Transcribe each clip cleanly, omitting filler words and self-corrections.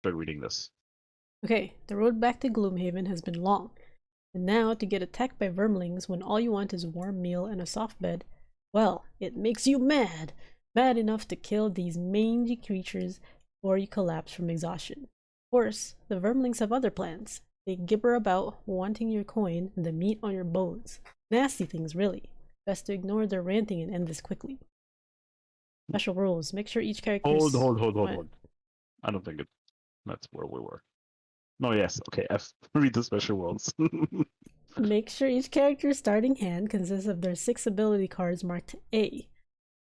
start reading this. Okay, the road back to Gloomhaven has been long, and now to get attacked by vermlings when all you want is a warm meal and a soft bed, well, it makes you mad! Mad enough to kill these mangy creatures before you collapse from exhaustion. Of course, the vermlings have other plans. They gibber about wanting your coin and the meat on your bones. Nasty things, really. Best to ignore their ranting and end this quickly. Special rules. Make sure each character's... What? I don't think that's where we were. No, yes. Okay, F. Read the special rules. Make sure each character's starting hand consists of their 6 ability cards marked A.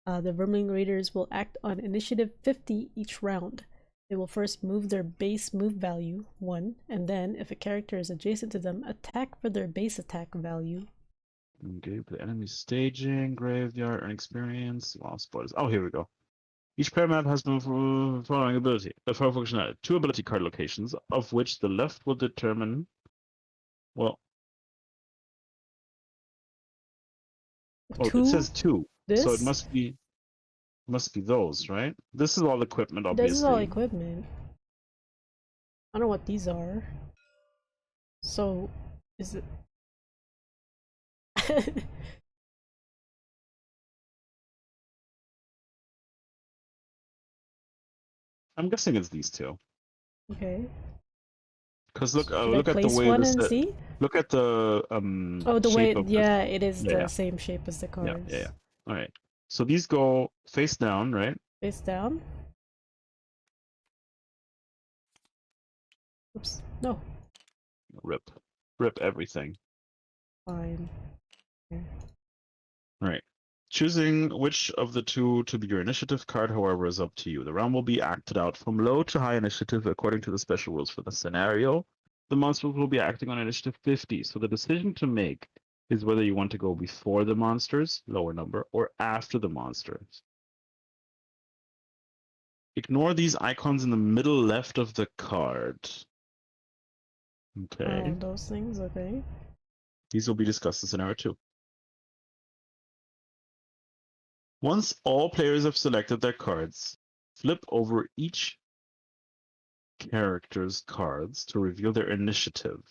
The Vermling Raiders will act on initiative 50 each round. They will first move their base move value, 1, and then, if a character is adjacent to them, attack for their base attack value. Okay, the enemy staging, graveyard, earn experience, lost spoilers. Oh, here we go. Each player map has the following ability. The following functionality. 2 ability card locations, of which the left will determine... Well... Oh, it says 2. This? So it must be those, right? This is all equipment, obviously. This is all equipment. I don't know what these are. So, is it... I'm guessing it's these 2. Okay. Because look at the way one this. and see? Look at the Oh, the way. Yeah, this. it is the same shape as the cards. Yeah. All right. So these go face down, right? Face down. Oops. No. Rip everything. Fine. Okay. All right. Choosing which of the 2 to be your initiative card, however, is up to you. The round will be acted out from low to high initiative according to the special rules for the scenario. The monsters will be acting on initiative 50, so the decision to make is whether you want to go before the monsters, lower number, or after the monsters. Ignore these icons in the middle left of the card. Okay. Those things, okay. These will be discussed in scenario 2. Once all players have selected their cards, flip over each character's cards to reveal their initiative.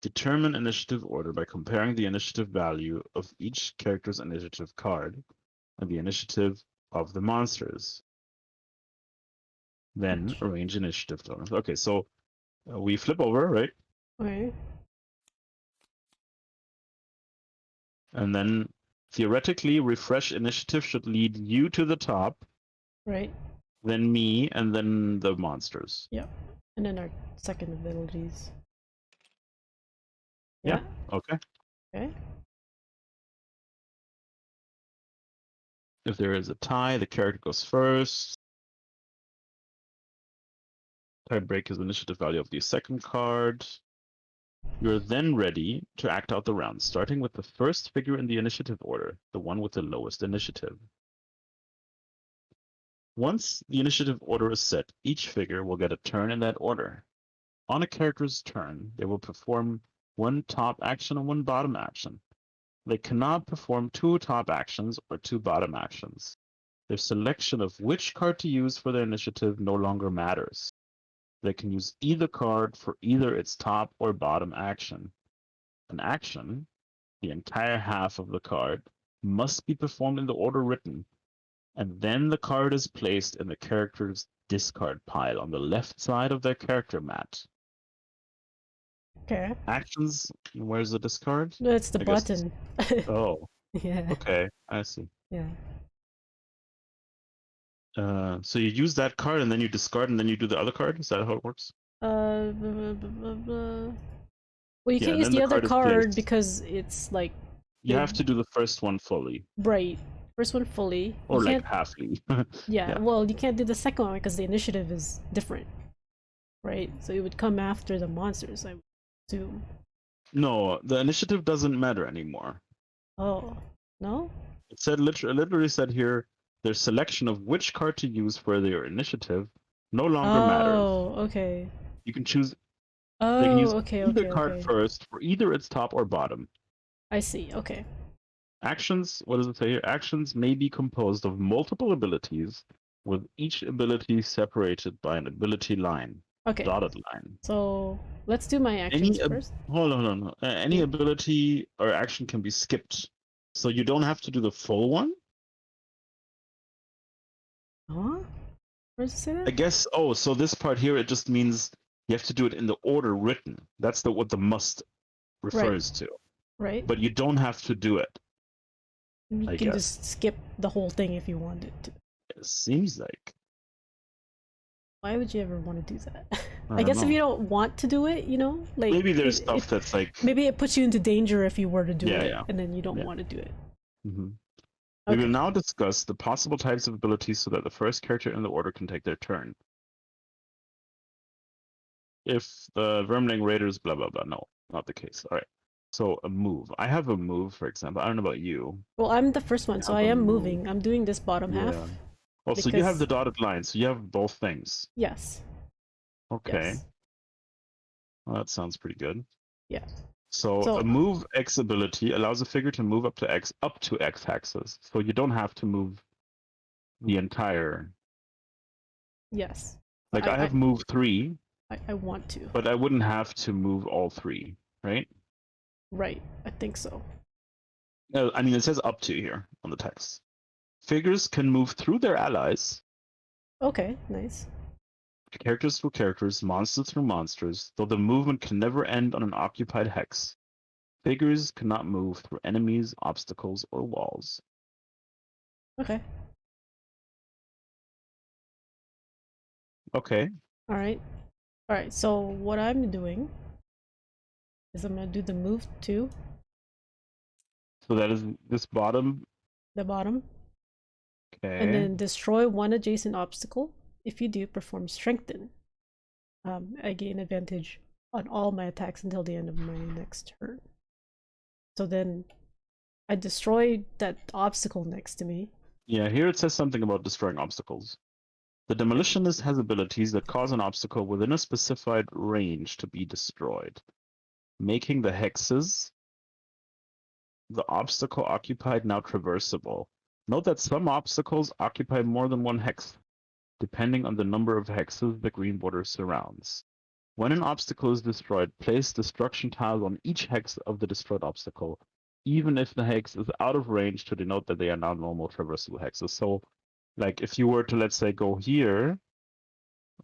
Determine initiative order by comparing the initiative value of each character's initiative card and the initiative of the monsters. Then arrange initiative totals. Okay, so we flip over, right? Okay. And then theoretically, refresh initiative should lead you to the top. Right. Then me, and then the monsters. Yep. And then our second abilities. Yeah. Okay. Okay. If there is a tie, the character goes first. Tie break is the initiative value of the second card. You're then ready to act out the round, starting with the first figure in the initiative order, the one with the lowest initiative. Once the initiative order is set, each figure will get a turn in that order. On a character's turn, they will perform 1 top action and 1 bottom action. They cannot perform 2 top actions or 2 bottom actions. Their selection of which card to use for their initiative no longer matters. They can use either card for either its top or bottom action. An action, the entire half of the card, must be performed in the order written, and then the card is placed in the character's discard pile on the left side of their character mat. Okay. Actions, where's the discard? No, it's the button. Oh. Yeah. Okay, I see. Yeah. So you use that card and then you discard and then you do the other card? Is that how it works? Blah, blah, blah, blah. Well, you can't use the other card because it's like... You have to do the first one fully. Right. First one fully. Or like halfly. Yeah, well, you can't do the second one because the initiative is different. Right? So it would come after the monsters, I would assume. No, the initiative doesn't matter anymore. Oh, no? It said literally said here, their selection of which card to use for their initiative no longer matters. Oh, okay. You can choose. Oh, they can use okay, either card first for either its top or bottom. I see. Okay. Actions. What does it say here? Actions may be composed of multiple abilities with each ability separated by an ability line, Okay. dotted line. So let's do my actions first. Hold on. Any Yeah. ability or action can be skipped, so you don't have to do the full one. Huh? Where does it say that? I guess. Oh, so this part here, it just means you have to do it in the order written. That's what the must refers to. Right. But you don't have to do it. You I can guess. just skip the whole thing if you wanted to. It seems like. Why would you ever want to do that? I I don't guess if know. you don't want to do it, like Maybe there's stuff that's like. maybe it puts you into danger if you were to do it, Yeah. and then you don't Yeah. want to do it. Mm-hmm. Okay. We will now discuss the possible types of abilities so that the first character in the order can take their turn. If the Vermling Raiders, blah, blah, blah. No, not the case. All right. So a move. I have a move, for example. I don't know about you. Well, I'm the first one, so I am moving. I'm doing this bottom half. Oh, so you have the dotted line, so you have both things. Yes. Okay. Yes. Well, that sounds pretty good. Yeah. So a move X ability allows a figure to move up to X axis. So you don't have to move the entire. Yes. Like I have move 3. I want to. But I wouldn't have to move all 3, right? Right. I think so. I mean, it says up to here on the text. Figures can move through their allies. Okay, nice. Characters through characters, monsters through monsters, though the movement can never end on an occupied hex. Figures cannot move through enemies, obstacles, or walls. Okay. Okay. Alright. Alright, so what I'm doing is I'm gonna do the move 2. So that is this bottom. The bottom. Okay. And then destroy one adjacent obstacle. If you do, perform strengthen. I gain advantage on all my attacks until the end of my next turn. So then I destroy that obstacle next to me. Yeah, here it says something about destroying obstacles. The demolitionist has abilities that cause an obstacle within a specified range to be destroyed, making the hexes the obstacle occupied now traversable. Note that some obstacles occupy more than one hex, depending on the number of hexes the green border surrounds. When an obstacle is destroyed, place destruction tiles on each hex of the destroyed obstacle, even if the hex is out of range, to denote that they are now normal traversable hexes. So, like, if you were to, let's say, go here,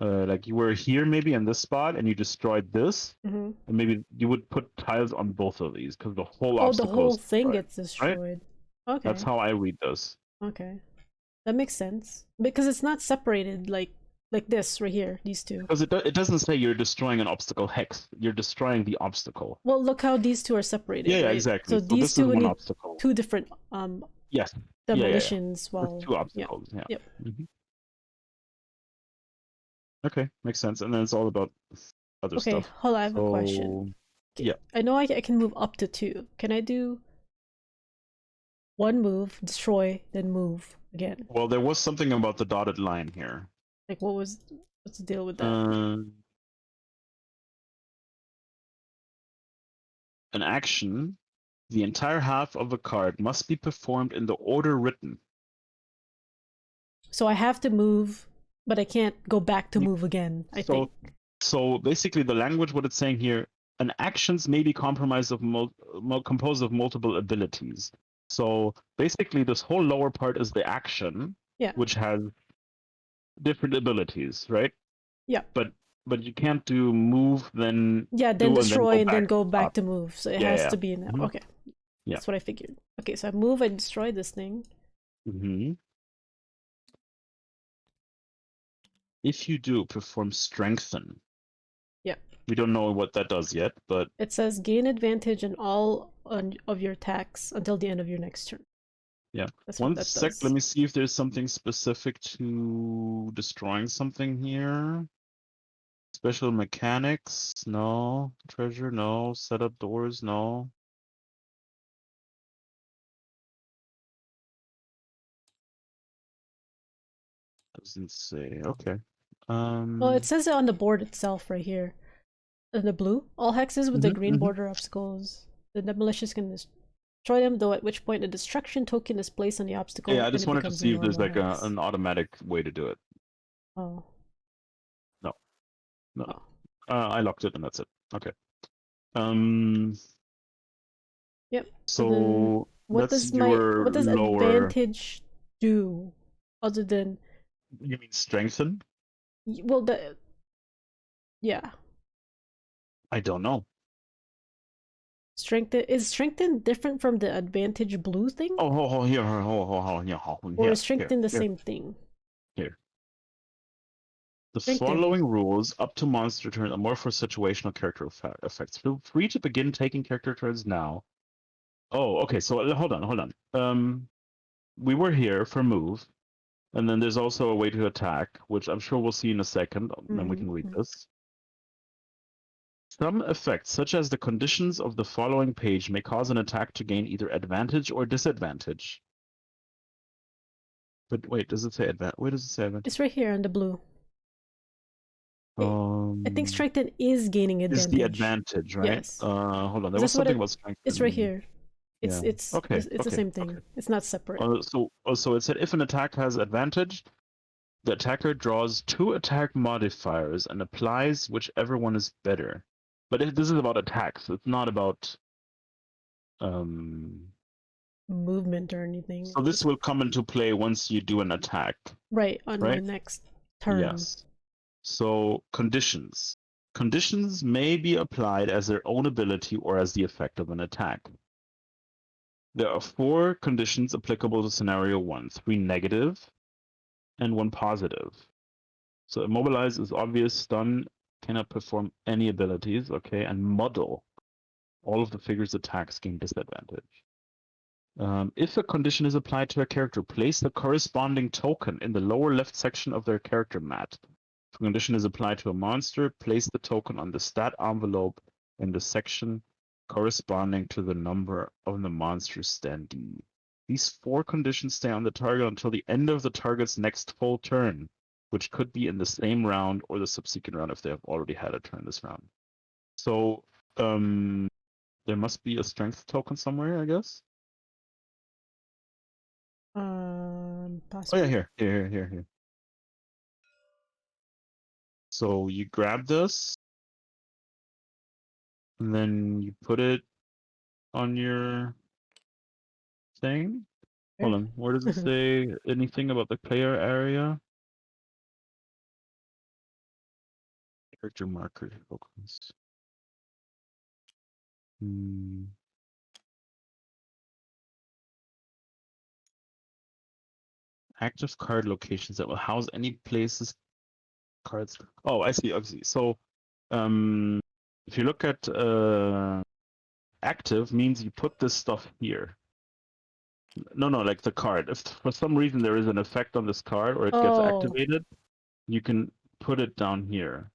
like you were here maybe in this spot and you destroyed this, and maybe you would put tiles on both of these because the whole obstacle the whole is thing destroyed, gets destroyed. Right? Okay. That's how I read this. Okay. That makes sense. Because it's not separated like this right here, these two. Because it doesn't say you're destroying an obstacle hex. You're destroying the obstacle. Well, look how these two are separated. Yeah, right? exactly. So these this two is one need obstacle. 2 different Yes. demolitions. Yeah. While 2 obstacles. Yeah. Yep. Okay, makes sense. And then it's all about other stuff. Okay, hold on, I have a question. Okay. Yeah. I know I can move up to 2. Can I do 1 move, destroy, then move again? Well, there was something about the dotted line here. Like, what's the deal with that? An action, the entire half of a card must be performed in the order written. So I have to move, but I can't go back to move again, I think. So basically the language, what it's saying here, an actions may be composed of multiple abilities. So basically this whole lower part is the action, which has different abilities, right? Yeah. But you can't do move, then then destroy and then go back to move. So it has to be in that. Mm-hmm. Okay. Yeah. That's what I figured. Okay, so I move and destroy this thing. If you do, perform strengthen. Yeah. We don't know what that does yet, but it says gain advantage on all of your attacks until the end of your next turn. Yeah. That's One sec, let me see if there's something specific to destroying something here. Special mechanics, no. Treasure, no. Set up doors, no. Doesn't say. Okay. Well, it says it on the board itself right here. In the blue, all hexes with the green border obstacles. The demolitions can Destroy them, though, at which point a destruction token is placed on the obstacle Yeah, I and just it wanted to becomes a see if there's normal like hex. an automatic way to do it. Oh. No, no. Oh. I locked it and that's it. Okay. Um. Yep. So then, So what that's does your lower. advantage do, other than You mean strengthen? well yeah, I don't know. strengthen different from the advantage blue thing, Here, or is here, strengthen the here, same thing? here. The Strengthen. following rules up to monster turn are more for situational character effects. Feel free to begin taking character turns now. Oh, okay. So hold on. We were here for move, and then there's also a way to attack, which I'm sure we'll see in a second. Then we can read this. Some effects, such as the conditions of the following page, may cause an attack to gain either advantage or disadvantage. But wait, does it say advantage? Where does it say advantage? It's right here in the blue. I think strengthen is gaining Is the advantage. advantage, right? Yes. Hold on. There was That's what something about it's right strengthen. here. Yeah. It's Okay. it's the Okay. same Okay. thing. It's not separate. So it said if an attack has advantage, the attacker draws 2 attack modifiers and applies whichever one is better. But this is about attacks. It's not about Movement or anything. So this will come into play once you do an attack. Right, on my Right? next turn. Yes. So conditions. Conditions may be applied as their own ability or as the effect of an attack. There are 4 conditions applicable to scenario 1, 3 negative and 1 positive. So immobilize is obvious, stun, cannot perform any abilities, okay, and muddle. All of the figures' attacks gain disadvantage. If a condition is applied to a character, place the corresponding token in the lower left section of their character mat. If a condition is applied to a monster, place the token on the stat envelope in the section corresponding to the number of the monster's standee. These 4 conditions stay on the target until the end of the target's next full turn, which could be in the same round or the subsequent round if they have already had a turn this round. So there must be a strength token somewhere, I guess. Possibly. Oh yeah, here. So you grab this, and then you put it on your thing. Hold on, where does it say anything about the player area? Character marker tokens. Active card locations that will house any places cards. Oh, I see. So, if you look at active, means you put this stuff here. No, like the card. If for some reason there is an effect on this card or it gets activated, you can put it down here.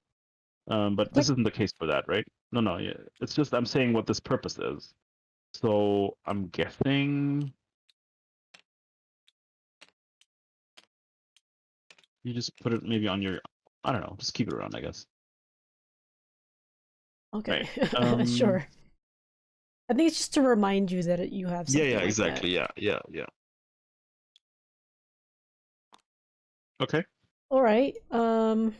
But this isn't the case for that, right? No. Yeah. It's just I'm saying what this purpose is. So I'm guessing you just put it maybe on your. I don't know. Just keep it around, I guess. Okay. Right. Sure. I think it's just to remind you that you have something Yeah, like exactly. that. Yeah. Okay. All right. So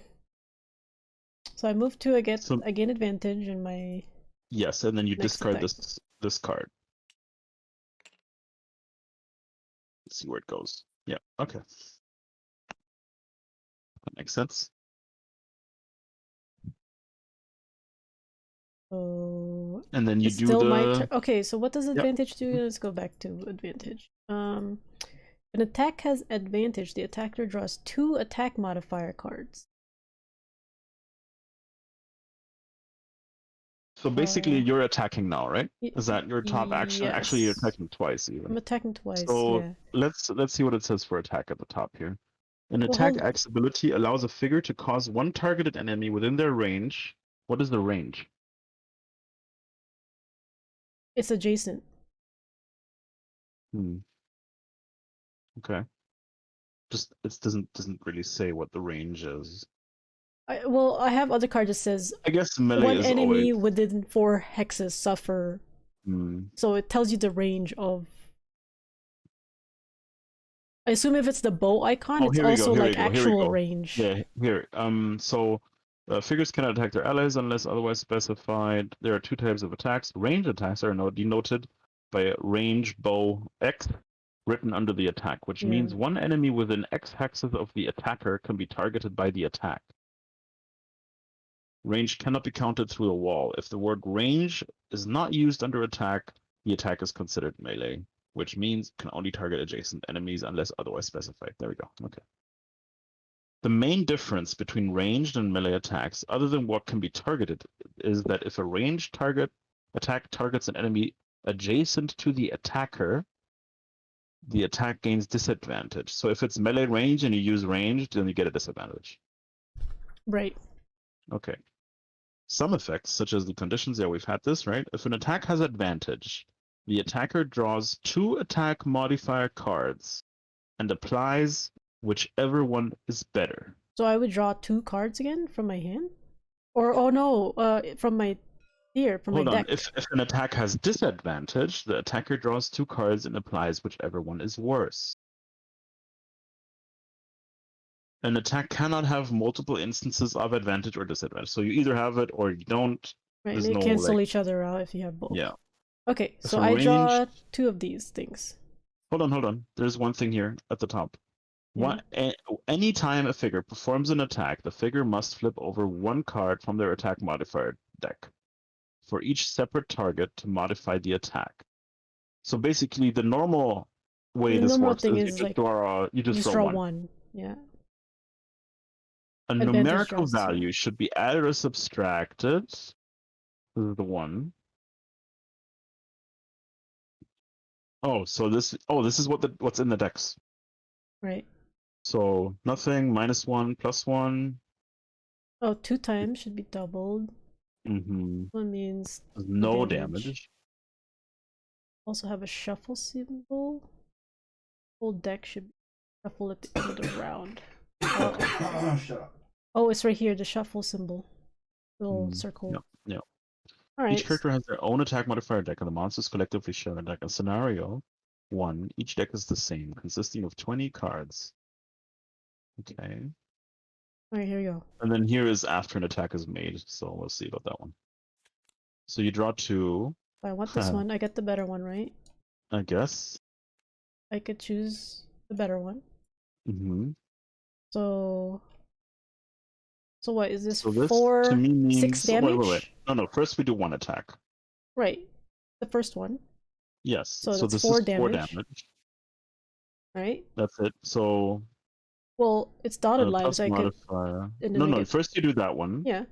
I move to I gain advantage in my. Yes, and then you discard attack. this card. Let's see where it goes. Yeah. Okay. That makes sense. So And then you it's do still the. my turn. Okay, so what does advantage do? Mhm. Let's go back to advantage. An attack has advantage. The attacker draws 2 attack modifier cards. So basically, you're attacking now, right? Is that your top action? Yes. Actually, you're attacking twice even. I'm attacking twice. So yeah. let's see what it says for attack at the top here. An attack X ability allows a figure to cause one targeted enemy within their range. What is the range? It's adjacent. Okay. Just it doesn't really say what the range is. I have other card that says I guess melee one is enemy always. within 4 hexes suffer Hmm. So it tells you the range of. I assume if it's the bow icon, Oh, it's here we go. also Here we like go. Here we actual go. range. Yeah, here. So figures cannot attack their allies unless otherwise specified. There are two types of attacks. Range attacks are denoted by a range bow X written under the attack, which Yeah. means one enemy within X hexes of the attacker can be targeted by the attack. Range cannot be counted through a wall. If the word range is not used under attack, the attack is considered melee, which means can only target adjacent enemies unless otherwise specified. There we go. Okay. The main difference between ranged and melee attacks, other than what can be targeted, is that if a ranged attack targets an enemy adjacent to the attacker, the attack gains disadvantage. So if it's melee range and you use ranged, then you get a disadvantage. Right. Okay. Some effects, such as the conditions, yeah, we've had this, right? If an attack has advantage, the attacker draws 2 attack modifier cards and applies whichever one is better. So I would draw 2 cards again from my hand? Or, oh no, from my Hold on. deck. If an attack has disadvantage, the attacker draws 2 cards and applies whichever one is worse. An attack cannot have multiple instances of advantage or disadvantage. So you either have it or you don't. Right, There's and they no cancel like, each other out if you have both. yeah. Okay, If so a I ranged, draw 2 of these things. hold on. There's one thing here at the top. Yeah. Anytime a figure performs an attack, the figure must flip over 1 card from their attack modifier deck for each separate target to modify the attack. So basically, the normal way The this normal works thing is is like you you just just draw draw 1. 1. Yeah. A Advantage numerical draws 2. value should be added or subtracted. This is the one. So this is what's in the decks. Right. So nothing, -1, +1. Oh, 2 times should be doubled. Mm-hmm. That means the No damage. damage. Also have a shuffle symbol. Whole deck should shuffle at the end of the round. Shut up. Oh, it's right here, the shuffle symbol. Little Mm, circle. yeah. Each Alright. character has their own attack modifier deck, and the monsters collectively share a deck. In scenario 1, each deck is the same, consisting of 20 cards. Okay. Alright, here we go. And then here is after an attack is made, so we'll see about that one. So you draw 2. If I want this one, I get the better one, right? I guess. I could choose the better one. Mm-hmm. So what is this? So this 4, to me means 6 damage? wait. No. First we do 1 attack. Right. The first one. Yes. So that's this 4 is 4 damage. damage. Right? That's it. So Well, it's dotted lives. plus I could. modifier. And then I No. get... First you do that one. Yeah.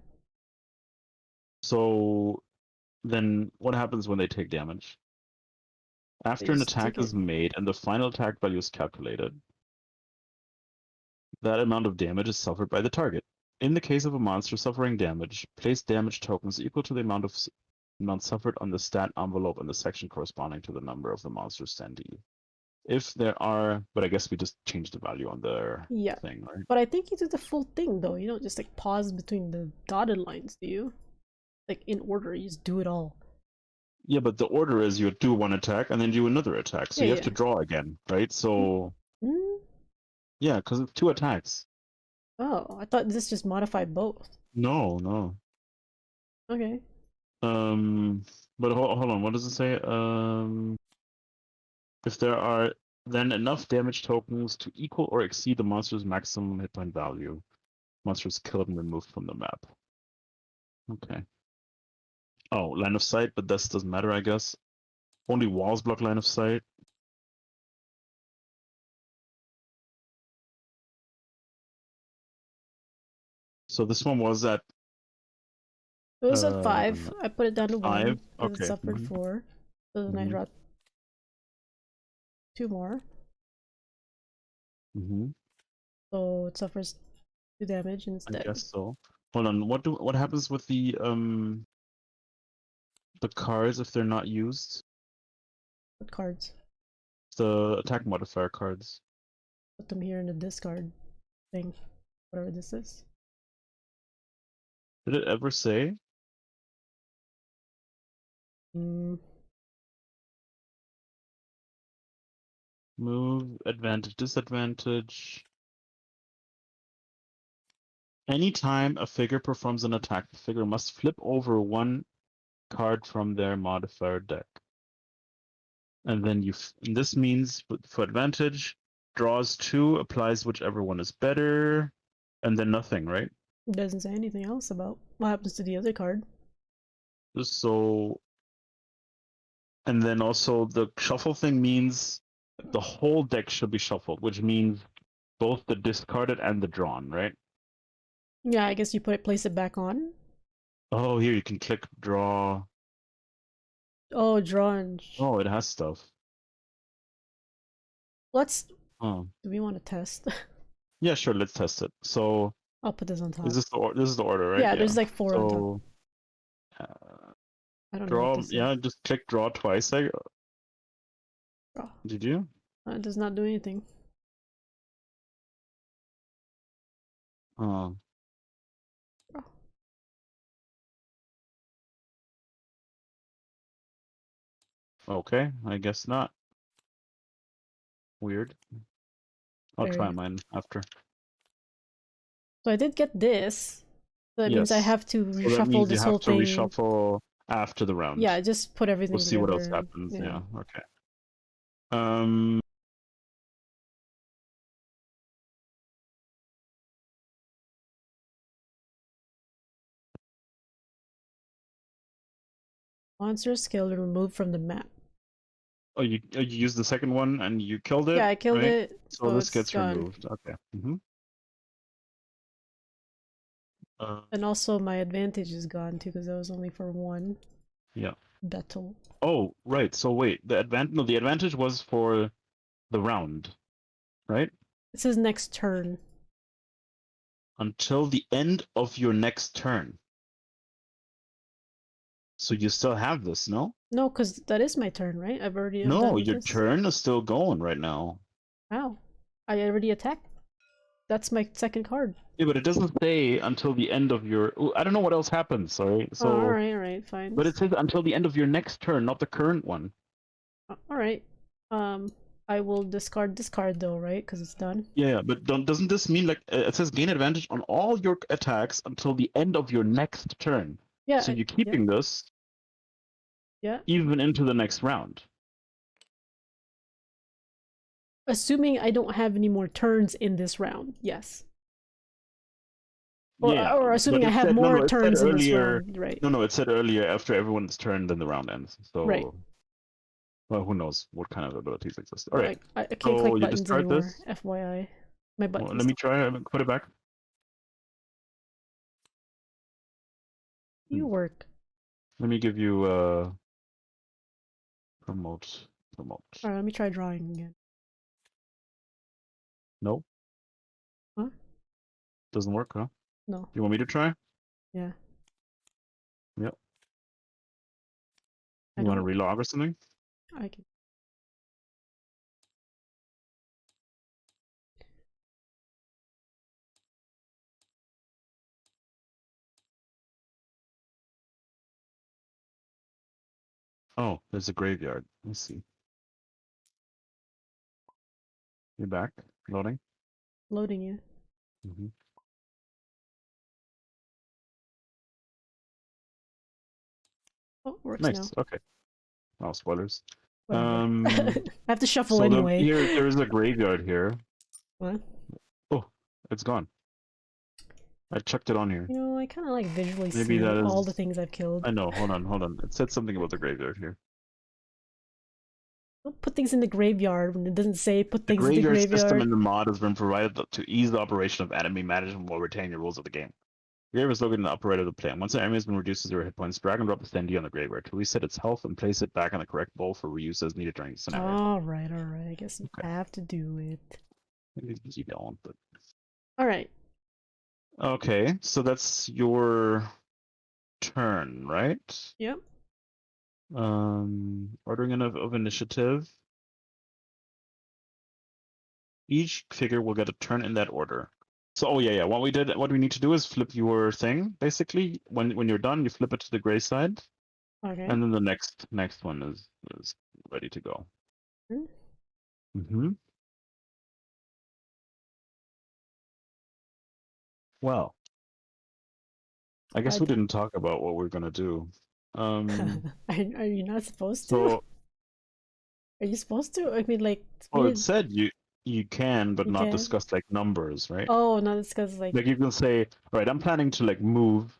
So then what happens when they take damage? After an just attack take is it. made and the final attack value is calculated, that amount of damage is suffered by the target. In the case of a monster suffering damage, place damage tokens equal to the amount suffered on the stat envelope in the section corresponding to the number of the monster's standee. If there are, but I guess we just changed the value on their Yeah. thing, right? But I think you do the full thing though. You don't just like pause between the dotted lines, do you? Like in order, you just do it all. Yeah, but the order is you do 1 attack and then do another attack, so Yeah, you have yeah. to draw again, right? So Mm? yeah, because it's 2 attacks. Oh, I thought this just modified both. No. Okay. But hold on, what does it say? If there are then enough damage tokens to equal or exceed the monster's maximum hit point value, monster is killed and removed from the map. Okay. Oh, line of sight, but this doesn't matter, I guess. Only walls block line of sight. So this one was at It was at 5. I put it down to 1. 5. And it Okay. suffered 4. So then I draw 2 more. So it suffers 2 damage and it's I dead. guess so. Hold on. What happens with the cards if they're not used? What cards? The attack modifier cards. Put them here in the discard thing. Whatever this is. Did it ever say? Move, advantage, disadvantage. Anytime a figure performs an attack, the figure must flip over one card from their modifier deck. And then and this means for advantage, draws 2, applies whichever one is better, and then nothing, right? It doesn't say anything else about what happens to the other card. So, and then also the shuffle thing means the whole deck should be shuffled, which means both the discarded and the drawn, right? Yeah, I guess you place it back on. Oh, here you can click draw. Oh, draw and... Oh, it has stuff. Let's... Oh. Do we want to test? Yeah, sure, let's test it. So, I'll put this on top. this is the order, right? Yeah, there's like 4 on top. I don't know what Draw, this is. yeah, just click draw twice. Draw. Did you? It does not do anything. Oh. Draw. Okay, I guess not. Weird. I'll Very try good. mine after. So I did get this. So that means I Yes. have to So that reshuffle means you this have whole to thing. reshuffle after the round. Yeah, just put everything We'll see together. what else happens. Yeah. Yeah. Okay. Monster skill removed from the map. Oh, you used the second one and you killed it. Yeah, I killed right? it. So this it's gets gone. removed. Okay. And also my advantage is gone too because that was only for one. Yeah. Battle. Oh, right. So wait, the advantage was for the round, right? It says next turn. Until the end of your next turn. So you still have this, no? No, because that is my turn, right? I'm done No, with your this. turn is still going right now. How? I already attacked. That's my second card. Yeah, but it doesn't say until the end of your. Ooh, I don't know what else happens. Sorry. So. Oh, all right, fine. But it says until the end of your next turn, not the current one. All right. I will discard this card though, right? Because it's done. Yeah, but doesn't this mean like it says gain advantage on all your attacks until the end of your next turn? Yeah. So you're keeping this. Yeah. Even into the next round. Assuming I don't have any more turns in this round, yes. Or, Yeah, or assuming I have more turns in this round, right? No, it said earlier after everyone's turn, then the round ends. So, right. Well, who knows what kind of abilities exist? All right. I can't so click you buttons discard anymore. this. FYI, my buttons. Well, let me try. Put it back. You work. Let me give you promote. All right, let me try drawing again. Nope. Huh? Doesn't work, huh? No. You want me to try? Yeah. Yep. You want to relog or something? I can. Oh, there's a graveyard. Let's see. You're back. Loading. Loading you. Oh, works nice. now. Okay. Oh, spoilers. I have to shuffle so anyway. There is a graveyard here. What? Oh, it's gone. I chucked it on here. You know, I kind of like visually Maybe see that is... all the things I've killed. I know. Hold on. It said something about the graveyard here. Don't put things in the graveyard when it doesn't say put things in the graveyard graveyard. system in the mod has been provided to ease the operation of enemy management while retaining the rules of the game. The graveyard is located in the upper right of the plane. Once an enemy has been reduced to 0 hit points, drag and drop the standee on the graveyard to reset its health and place it back on the correct bowl for reuse as needed during the scenario. Alright. I guess you have to do it. Maybe you don't, but... Alright. Okay, so that's your turn, right? Yep. Ordering of initiative. Each figure will get a turn in that order. So, what we need to do is flip your thing, basically. When you're done, you flip it to the gray side. Okay. And then the next one is ready to go. Mm-hmm. Well, I guess we didn't talk about what we're gonna do. Are you not supposed to? So, Are you supposed to? I mean, like, it's well, it weird. said you can, but You not can. discuss like numbers, right? Oh, no, it's because, like, Like you can say, all right, I'm planning to like move,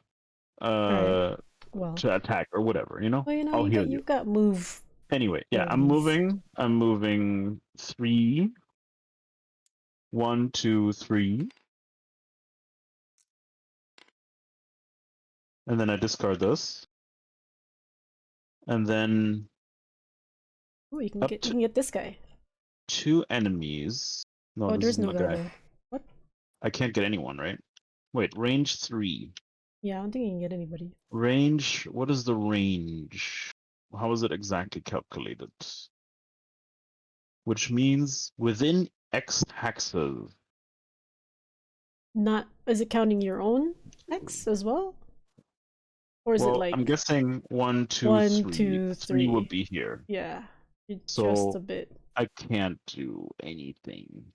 alright, uh, well. to attack or whatever, you know? Well, you know, I'll heal you. you've got move Anyway, yeah, I'm abilities. moving. I'm moving 3, 1, 2, 3, and then I discard this, and then Oh, you up to can get this guy. 2 enemies. No, Oh, this there's isn't no my guy guy. there. What? I can't get anyone, right? Wait, range 3. Yeah, I don't think you can get anybody. Range, what is the range? How is it exactly calculated? Which means within X hexes. Not, is it counting your own X as well? Or is it Well, like I'm guessing 1, 2, one, 3. two, 3 would three? be here. Yeah, you just So a bit. I can't do anything.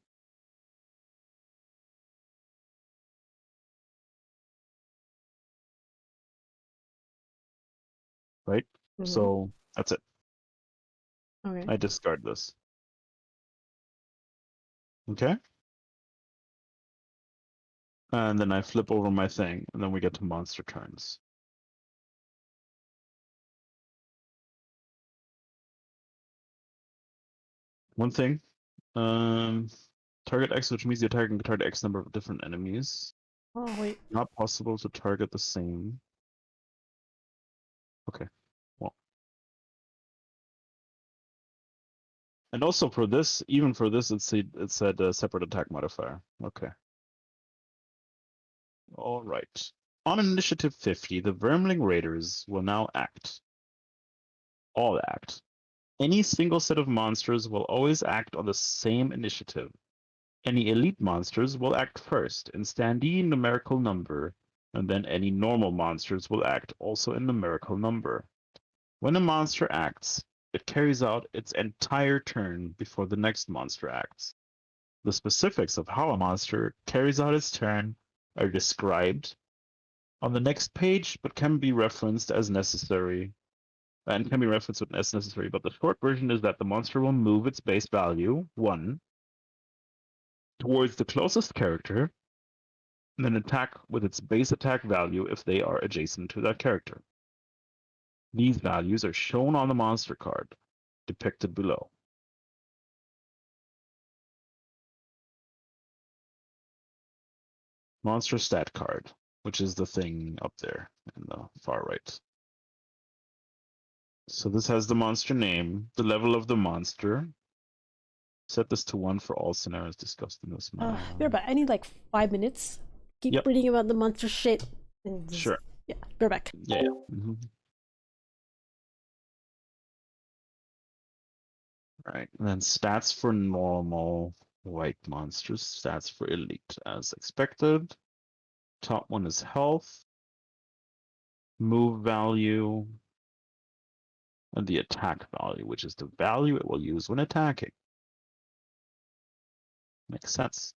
Right? Mm-hmm. So that's it. Okay. I discard this. Okay? And then I flip over my thing, and then we get to monster turns. One thing, target X, which means the attacker can target X number of different enemies. Oh, wait. Not possible to target the same. Okay, well. And also for this, even for this, it said a separate attack modifier. Okay. All right. On initiative 50, the Vermling Raiders will now act. All act. Any single set of monsters will always act on the same initiative. Any elite monsters will act first in standee numerical number, and then any normal monsters will act also in numerical number. When a monster acts, it carries out its entire turn before the next monster acts. The specifics of how a monster carries out its turn are described on the next page, but can be referenced as necessary. And can be referenced as necessary, but the short version is that the monster will move its base value, 1, towards the closest character, and then attack with its base attack value if they are adjacent to that character. These values are shown on the monster card, depicted below. Monster stat card, which is the thing up there in the far right. So this has the monster name, the level of the monster. Set this to 1 for all scenarios discussed in this Bear manual. back. I need like 5 minutes. Keep Yep, reading about the monster shit. And just, sure. yeah, bear back. Yeah. Mm-hmm. Right. And then stats for normal white monsters, stats for elite as expected. Top one is health, move value, and the attack value, which is the value it will use when attacking. Makes sense.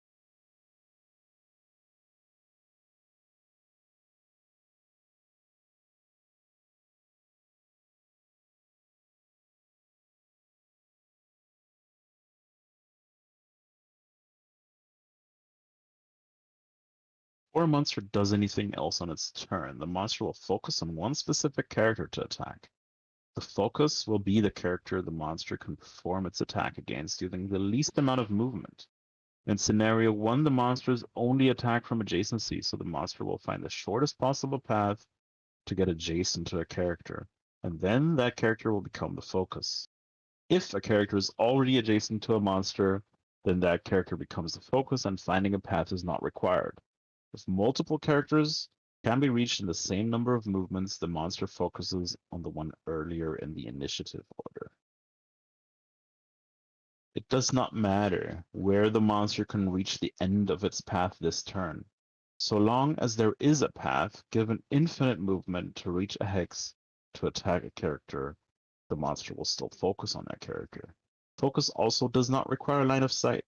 Before a monster does anything else on its turn, the monster will focus on one specific character to attack. The focus will be the character the monster can perform its attack against using the least amount of movement. In scenario 1, the monsters only attack from adjacency, so the monster will find the shortest possible path to get adjacent to a character, and then that character will become the focus. If a character is already adjacent to a monster, then that character becomes the focus and finding a path is not required. If multiple characters can be reached in the same number of movements, the monster focuses on the one earlier in the initiative order. It does not matter where the monster can reach the end of its path this turn. So long as there is a path, given infinite movement to reach a hex to attack a character, the monster will still focus on that character. Focus also does not require line of sight.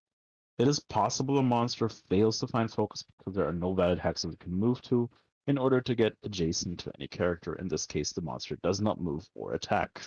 It is possible a monster fails to find focus because there are no valid hexes it can move to in order to get adjacent to any character. In this case, the monster does not move or attack.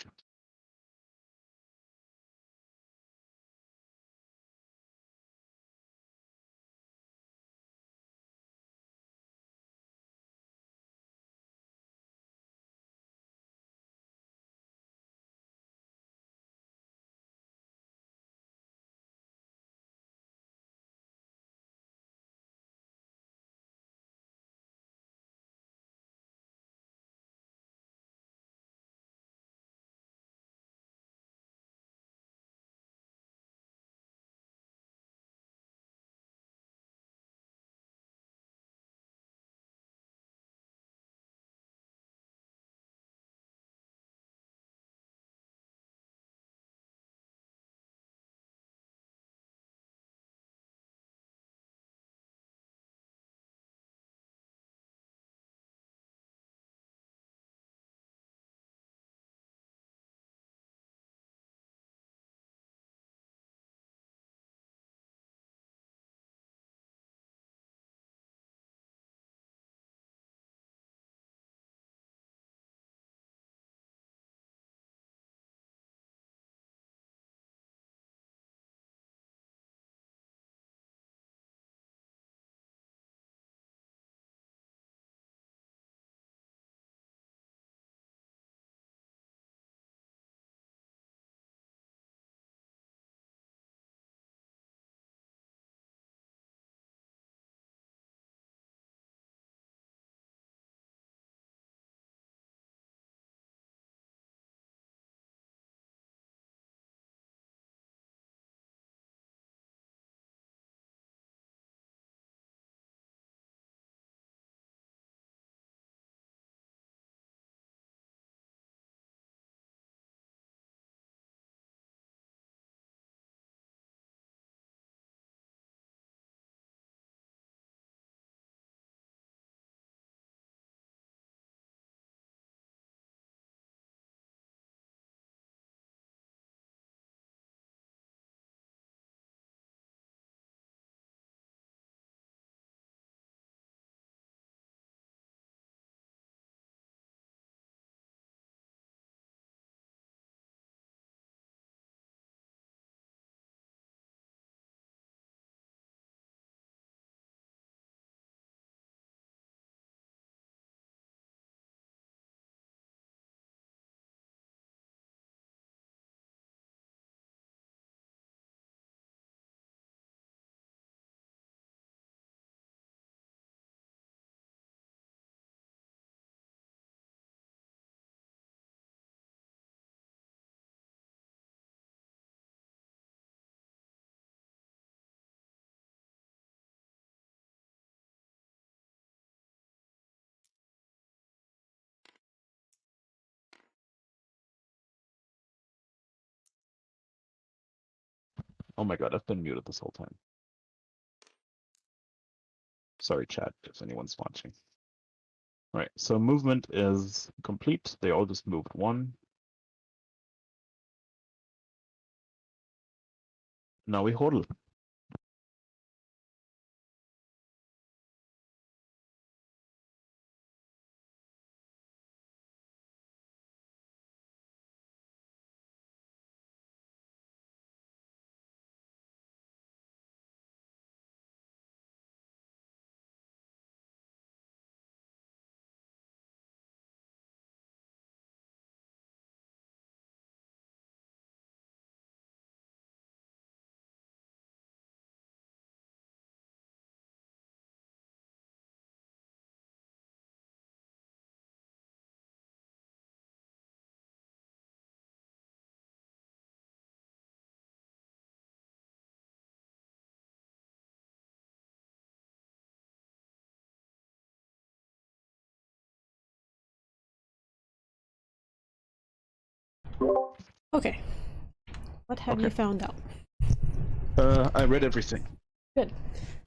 Oh my god, I've been muted this whole time. Sorry, chat, if anyone's watching. Right, so movement is complete. They all just moved one. Now we hodl. Okay. What have you found out? I read everything. Good.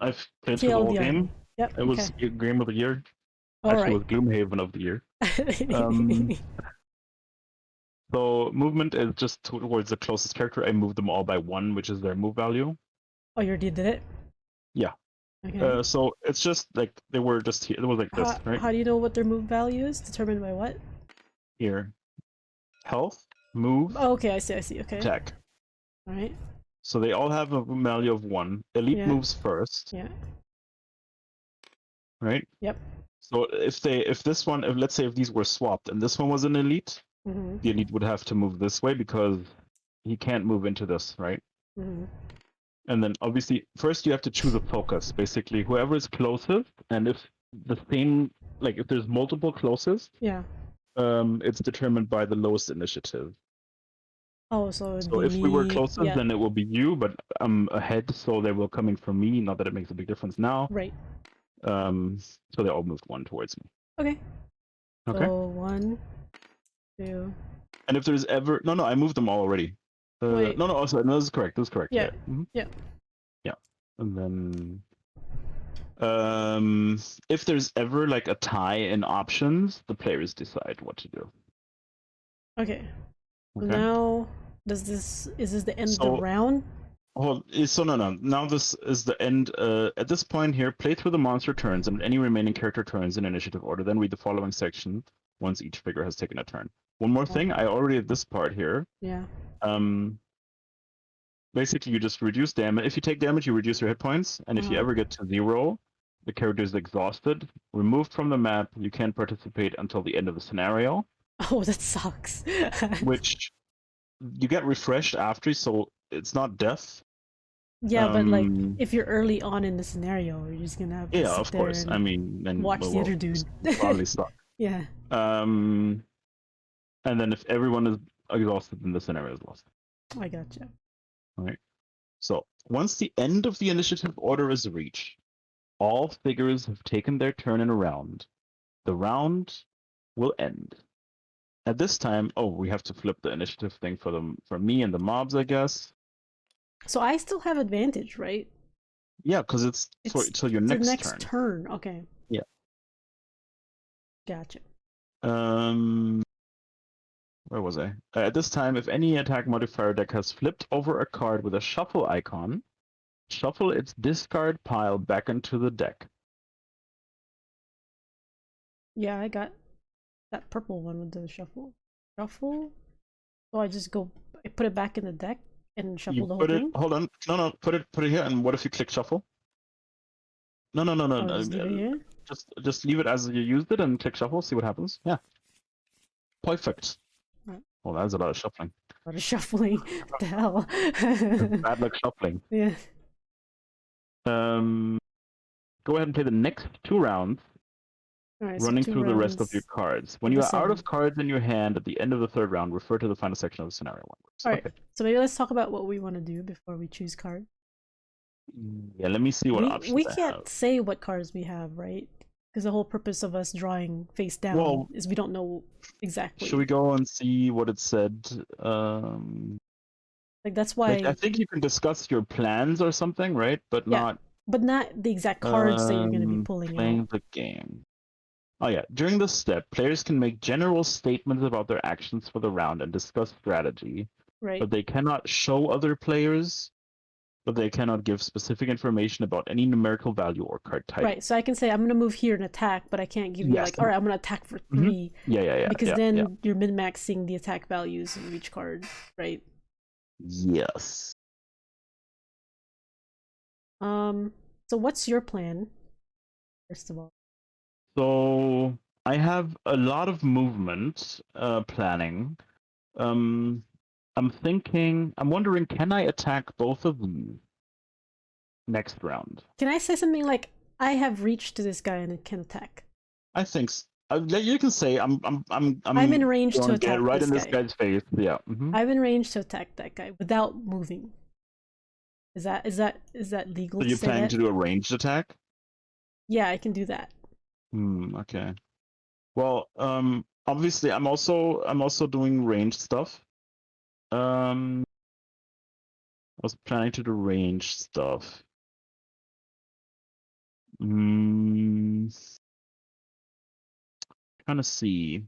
I've played through the whole game. Yep. It was Game of the Year. All Actually, right. it was Gloomhaven of the Year. So movement is just towards the closest character. I move them all by 1, which is their move value. Oh, you already did it? Yeah. Okay. So it's just like they were just here. It was like this, right? How do you know what their move value is? Determined by what? Here. Health, move, Oh, okay, I see, okay. attack. Alright. So they all have a value of 1. Elite Yeah. moves first, Yeah. right? Yep. So if let's say if these were swapped and this one was an elite, Mm-hmm. the elite would have to move this way because he can't move into this, right? Mm-hmm. And then obviously first you have to choose a focus. Basically, whoever is closest, and if the same, like if there's multiple closest, Yeah. it's determined by the lowest initiative. Oh, so it'd So be if we were me. closest, Yeah. then it will be you, but I'm ahead, so they will coming from me. Not that it makes a big difference now. Right. So they all moved 1 towards me. Okay. Okay. So 1, 2. And if there's ever no, I moved them all already. Wait. No, sorry, no, this is correct. This is correct. Yeah. Yeah. Yeah. Yeah. And then, if there's ever like a tie in options, the players decide what to do. Okay. So Okay. now, is this the end of the So- round? So no. Now this is the end. At this point here, play through the monster turns and any remaining character turns in initiative order. Then read the following section once each figure has taken a turn. One more thing, I already at this part here. Yeah. Basically, you just reduce damage. If you take damage, you reduce your hit points, and if you ever get to 0, the character is exhausted, removed from the map. You can't participate until the end of the scenario, Oh, that sucks. which you get refreshed after, so it's not death. Yeah, but like if you're early on in the scenario, you're just gonna have to Yeah, sit of there course. and I mean, then watch the other dude. probably suck. Yeah. And then if everyone is exhausted, then the scenario is lost. I gotcha. All right. So once the end of the initiative order is reached, all figures have taken their turn in a round. The round will end. At this time, we have to flip the initiative thing for me and the mobs, I guess. So I still have advantage, right? Yeah, because it's till your next turn. turn. Okay. Yeah. Gotcha. Where was I? At this time, if any attack modifier deck has flipped over a card with a shuffle icon, shuffle its discard pile back into the deck. Yeah, I got that purple one with the shuffle. Shuffle? So I just I put it back in the deck and shuffle the whole thing? Hold on. No, put it here, and what if you click shuffle? No. Oh, just leave it here? Just leave it as you used it and click shuffle, see what happens. Yeah. Perfect. Right. Well, that's a lot of shuffling. A lot of shuffling. What the hell? Bad luck shuffling. Yeah. Go ahead and play the next 2 rounds, Alright, running so through the rest of rounds your cards. When of you the are out 7. of cards in your hand at the end of the 3rd round, refer to the final section of the scenario. Alright, so maybe let's talk about what we want to do before we choose cards. Yeah, let me see what options we I can't have. say what cards we have, right? Because the whole purpose of us drawing face down is we don't know exactly. Should we go and see what it said? Like that's why I think you can discuss your plans or something, right? But not the exact cards that you're going to be pulling playing out. the game. Oh yeah, during this step, players can make general statements about their actions for the round and discuss strategy, Right. but they cannot show other players, but they cannot give specific information about any numerical value or card type. Right, so I can say I'm going to move here and attack, but I can't give you like, alright, I'm going to attack for 3. Yeah. Because then you're min-maxing the attack values of each card, right? Yes. So what's your plan, first of all? So I have a lot of movement planning. I'm wondering, can I attack both of them next round? Can I say something like, I have reached to this guy and it can attack? I think you can say I'm in range to attack right this in this guy. guy's face. Yeah. I'm in range to attack that guy without moving. Is that legal? So you're planning to do a ranged attack? Yeah, I can do that. Okay. Well, obviously I'm also doing ranged stuff. I was planning to do ranged stuff. Trying to see.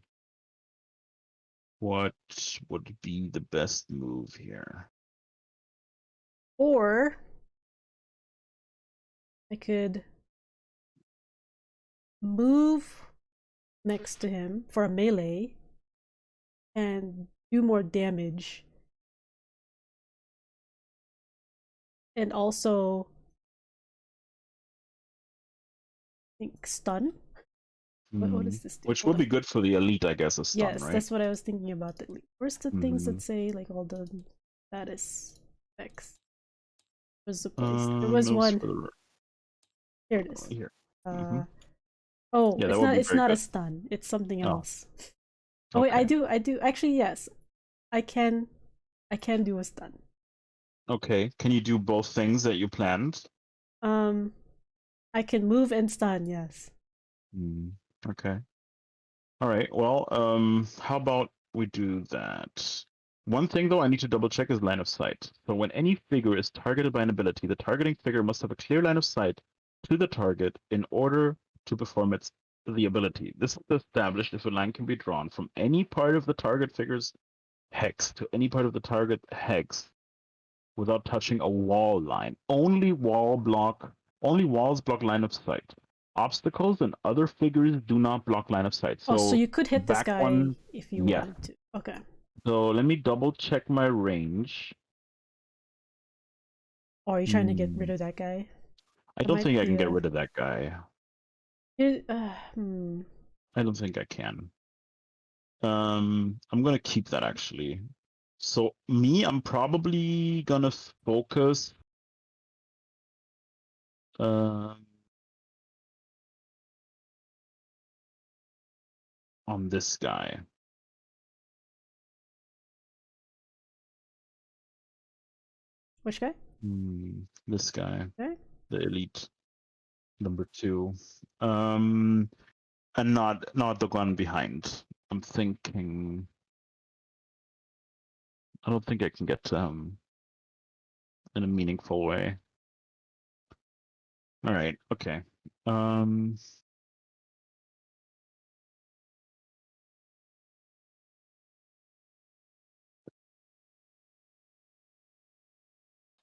What would be the best move here? Or I could move next to him for a melee and do more damage. And also I think stun? What does this do? Which Hold would be on. good for the elite, I guess, a stun, Yes, right? that's what I was thinking about. Where's the things that Mm. say like all the status effects? Where's the place? There was Moves one. for the Here it is. here. Oh, Yeah, that it's would not be it's very not a good. stun. It's something Oh, else. Oh wait, okay. I do actually yes. I can do a stun. Okay. Can you do both things that you planned? Um I can move and stun, yes. Okay. All right. Well, how about we do that? One thing though I need to double check is line of sight. So when any figure is targeted by an ability, the targeting figure must have a clear line of sight to the target in order to perform the ability. This is established if a line can be drawn from any part of the target figure's hex to any part of the target hex without touching a wall line. Only walls block line of sight. Obstacles and other figures do not block line of sight. Oh, so So you could hit this back guy one, if you yes. wanted to. Okay. So let me double check my range. Or are you trying to get rid Hmm. of that guy? I That don't might think I be can get a rid of that guy. hmm. I don't think I can. I'm gonna keep that actually. So me, I'm probably gonna focus um on this guy. Which guy? This guy, Okay. the elite number 2. Um, and not the one behind. I'm thinking. I don't think I can get to him in a meaningful way. All right. Okay. Um.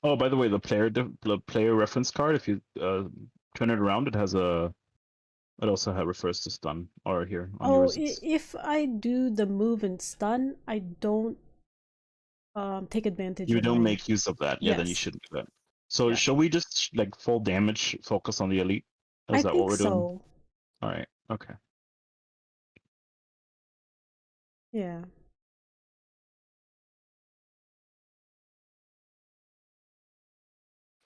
Oh, by the way, the player reference card. If you turn it around, it has a. It also refers to stun. Or here on Oh, yours, it's. if I do the move and stun, I don't take advantage You of don't my make use of that. Yeah, then you yes. shouldn't do that. So Yeah. shall we just like full damage focus on the elite? I Is that what think we're doing? so. All right. Okay. Yeah.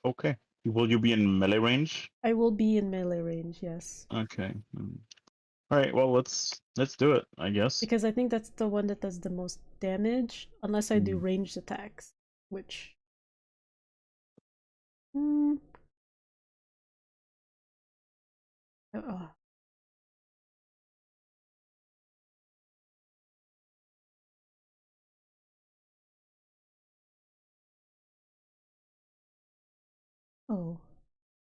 Okay. Will you be in melee range? I will be in melee range, yes. Okay. All right. Well, let's do it, I guess. Because I think that's the one that does the most damage, unless I do Mm. ranged attacks, which hmm. Uh, oh,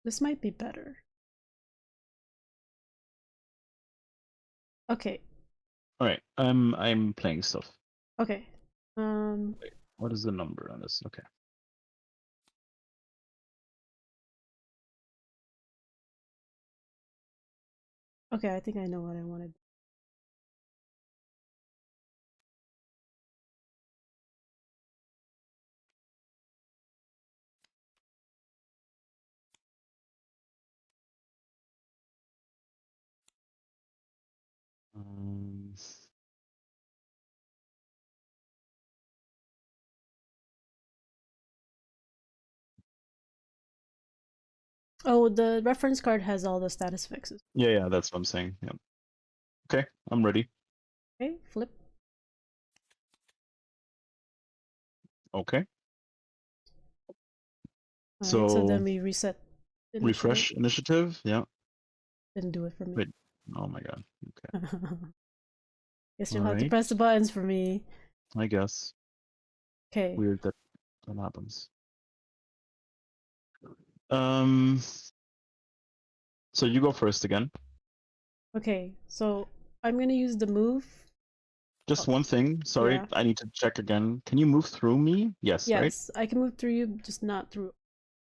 this might be better. Okay. All right. I'm playing stuff. Okay. Wait, what is the number on this? Okay. Okay, I think I know what I wanted. Um, Oh, the reference card has all the status fixes. yeah, that's what I'm saying. Yeah. Okay, I'm ready. Okay, flip. Okay. Alright, so then So we reset initiative. refresh initiative. Yeah. Didn't do it for me. Wait. Oh my God. Okay. Guess All you'll have to right. press the buttons for me. I guess. Okay. Weird that happens. Um. So you go first again. Okay, so I'm gonna use the move Just one thing. Sorry, yeah. I need to check again. Can you move through me? Yes, right? Yes, I can move through you, just not through You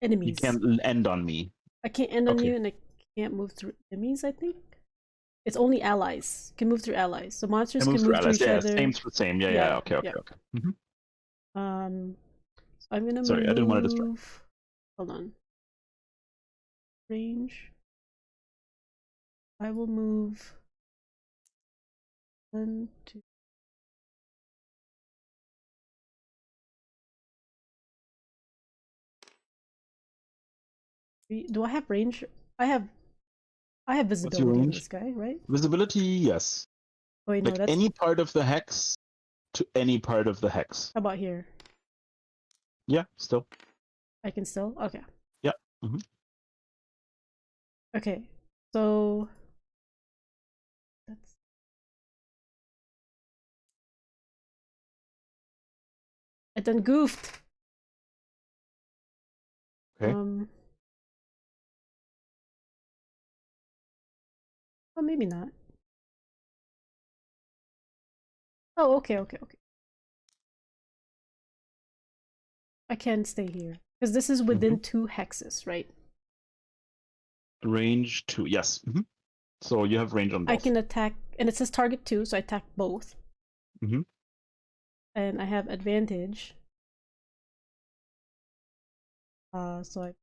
enemies. can't end on me. I can't end on Okay. you, and I can't move through enemies, I think. It's only allies. Can move through allies. So monsters Can can move through allies. each Yeah, other. same's the same. Yeah, Yeah, okay, yeah. okay, okay. Mhm. So I'm gonna Sorry, I didn't want to distract. move. Hold on. Range. I will move 1, 2. Do I have range? I have What's your visibility on range? this guy, right? Visibility, yes. Oh wait, no, Like that's any part of the hex to any part of the hex. how about here? Yeah, still. I can still? Okay. Yeah. hmm Okay. So that's I done goofed. Okay. Well, maybe not. Oh, okay, okay, okay. I can stay here because this is within 2 hexes, right? Range 2, yes. So you have range on I both. can attack, and it says target 2, so I attack both. hmm And I have advantage. So I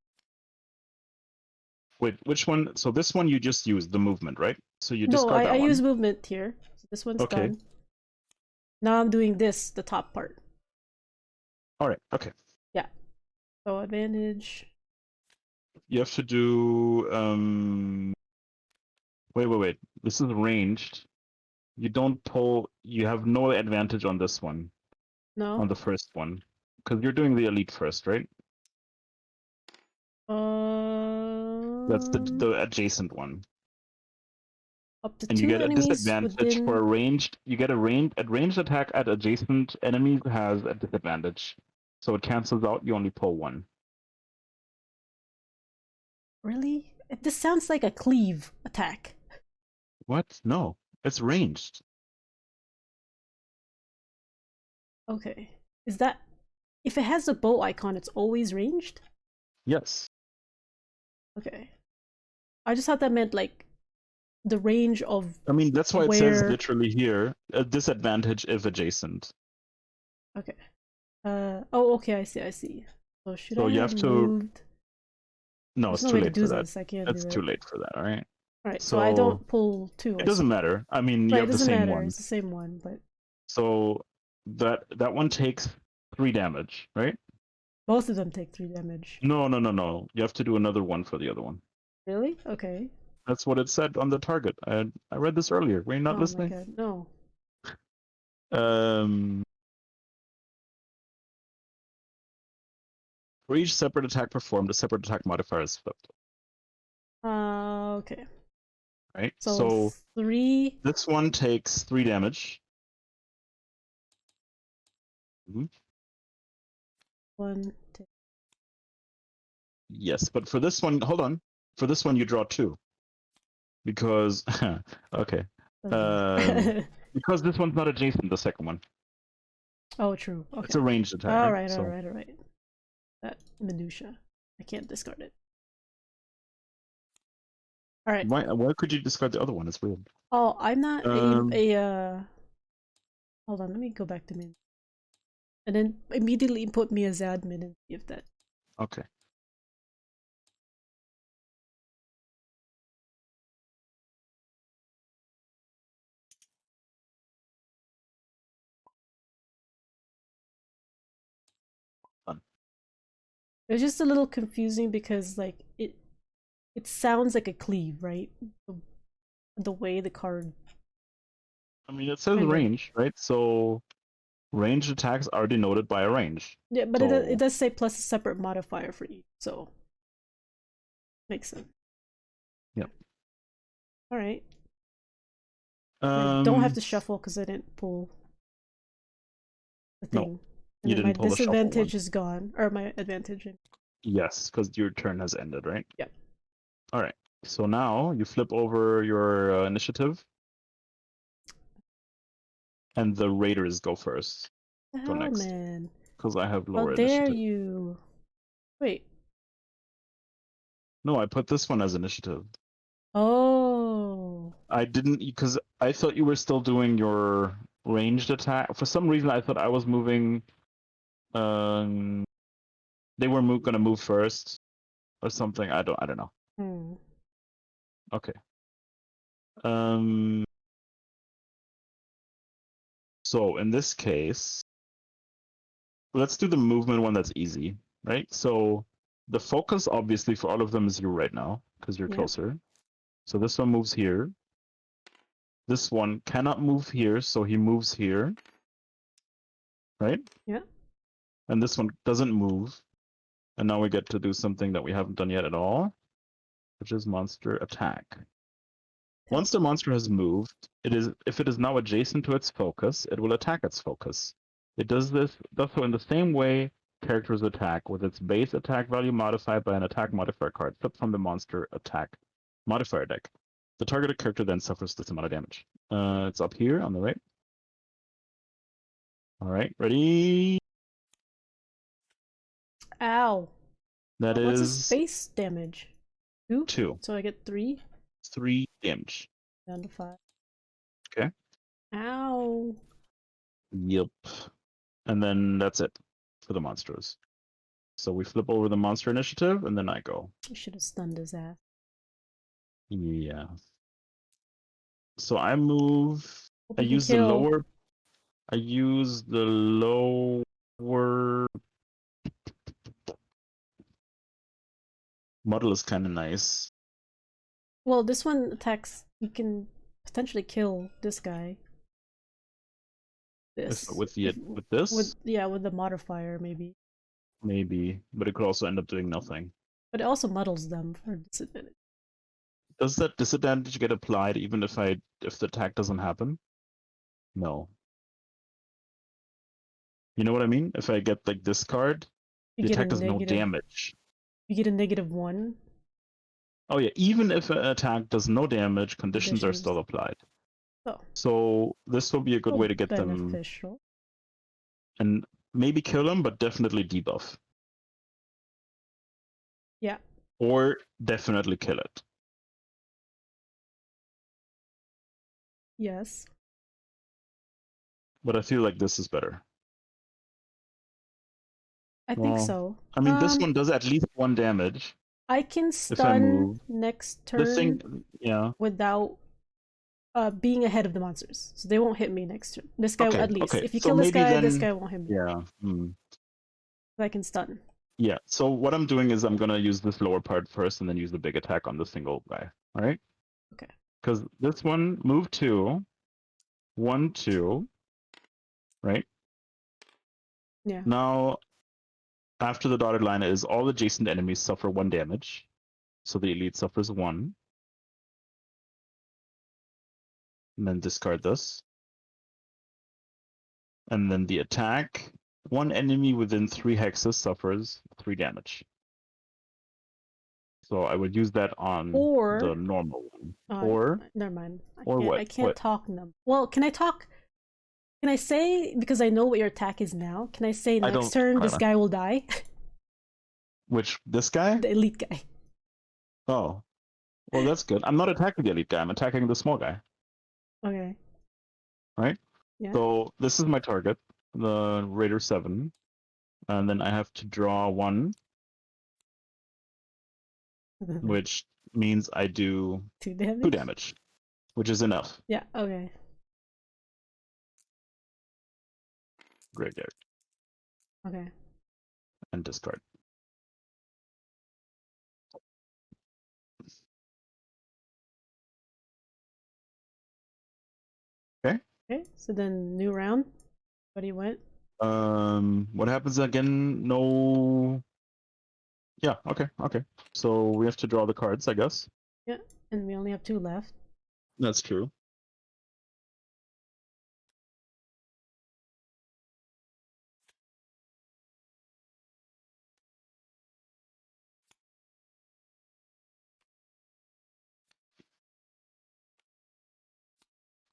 Wait, which one? So this one you just used the movement, right? So you no, discard I that one. use movement here. So this one's Okay. done. Now I'm doing this, the top part. All right. Okay. Yeah. So advantage. You have to do. Wait. This is ranged. You don't pull. You have no advantage on this one, No. on the first one, because you're doing the elite first, right? That's the adjacent one. Up to And you 2 get a enemies disadvantage for a within. ranged. You get a ranged attack at adjacent enemies has a disadvantage, so it cancels out. You only pull one. Really? This sounds like a cleave attack. What? No, it's ranged. Okay. Is that if it has a bow icon, it's always ranged? Yes. Okay. I just thought that meant like the range of I mean, that's why it says where. literally here a disadvantage if adjacent. Okay. Oh, okay. I see. So should So I you have have to. moved? No, There's it's no too way to late for do that. this. I can't It's do too it. late for that. All right. All right. So I So don't pull 2. it I doesn't see. matter. I mean, you Right. It have the doesn't same matter. one. It's the same one, but So that one takes 3 damage, right? both of them take 3 damage. No. You have to do another one for the other one. Really? Okay. That's what it said on the target. I read this earlier. Were you not Oh my listening? god. No. Um, for each separate attack performed, a separate attack modifier is flipped. Okay. Right. So So 3. this one takes 3 damage. 1, 2. Yes, but for this one, hold on. For this one, you draw 2 because okay. Because this one's not adjacent. The second one. Oh, true. Okay. It's a ranged attack. All Right? right. So That minutia. I can't discard it. All right. why could you discard the other one? It's weird. Oh, I'm not Um, Hold on, let me go back to min. And then immediately put me as admin and see if that. Okay. Done. It's just a little confusing because like it sounds like a cleave, right? The way the card. I mean, it says Kind of. range, right? So ranged attacks are denoted by a range. Yeah, but So it does say plus a separate modifier for each, so makes sense. Yep. All right. I don't have to Um, shuffle because I didn't pull the no, thing. you And then my didn't pull the shuffle one. disadvantage is gone, or my advantage. Yes, because your turn has ended, right? Yep. All right. So now you flip over your initiative. And the raiders go first. The Go hell, next. man. Because I have How lower dare initiative. you? Wait. No, I put this one as initiative. Oh. I didn't, because I thought you were still doing your ranged attack. For some reason, I thought I was moving. They were gonna move first, or something. I don't know. Hmm. Okay. So in this case, let's do the movement one that's easy, right? So the focus, obviously, for all of them is you right now, because you're Yep. closer. So this one moves here. This one cannot move here, so he moves here, right? Yeah. And this one doesn't move. And now we get to do something that we haven't done yet at all, which is monster attack. Once the monster has moved, if it is now adjacent to its focus, it will attack its focus. It does so in the same way characters attack, with its base attack value modified by an attack modifier card flipped from the monster attack modifier deck. The targeted character then suffers this amount of damage. It's up here on the right. All right, ready? Ow. That What's his is base damage? 2? 2. So I get 3? 3 damage. Down to 5. Okay. Ow. Yep. And then that's it for the monsters. So we flip over the monster initiative, and then I go. I should have stunned his ass. Yeah. So I move. Hope I you can use the kill. lower. I use the lower. Model is kind of nice. Well, this one attacks. You can potentially kill this guy. This. With this, with the modifier maybe. maybe, but it could also end up doing nothing. But it also muddles them for disadvantage. Does that disadvantage get applied even if the attack doesn't happen? No. You know what I mean? If I get like this card, You the get a attack does no negative. damage. You get a -1. Oh yeah, even if an attack does no damage, conditions are Conditions. still applied. Oh. So this will be a good Oh, way to get beneficial. them and maybe kill them, but definitely debuff. Yeah. Or definitely kill it. Yes. But I feel like this is better. I think so. I mean, this one does at least 1 damage. I can if I move. stun next The turn thing, yeah. without being ahead of the monsters. So they won't hit me next turn. This guy Okay, at least. okay. If you So kill this maybe guy, this then- guy won't hit me. Yeah. I can stun. Yeah. So what I'm doing is I'm gonna use this lower part first, and then use the big attack on the single guy. All right. Okay. Because this one move 2, 1, 2, right? Yeah. Now, after the dotted line is all adjacent enemies suffer 1 damage, so the elite suffers 1. And then discard this. And then the attack, 1 enemy within 3 hexes suffers 3 damage. So I would use that on Or the normal one. or never mind. Or what? I can't What? talk them. Well, can I talk? Can I say, because I know what your attack is now? Can I say I next don't, turn this Carla. guy will die? This guy? The elite guy. Oh. Well, that's good. I'm not attacking the elite guy. I'm attacking the small guy. Okay. Right? Yeah. So this is my target, the Raider 7. And then I have to draw 1, which means I do 2 damage. 2 damage, which is enough. Yeah. Okay. Graveyard. Okay. And discard. Okay. Okay. So then new round. What do you went? What happens again? No. Yeah, okay. So we have to draw the cards, I guess. Yeah. And we only have 2 left. That's true.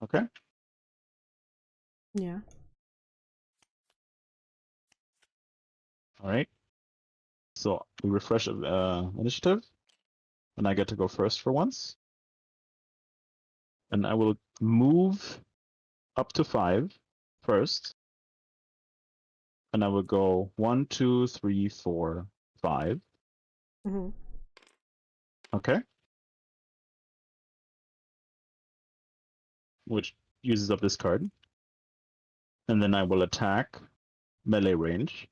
Okay. Yeah. All right. So we refresh initiative, and I get to go first for once. And I will move up to 5 first, and I will go 1, 2, 3, 4, 5. Mm-hmm. Okay. Which uses up this card. And then I will attack melee range.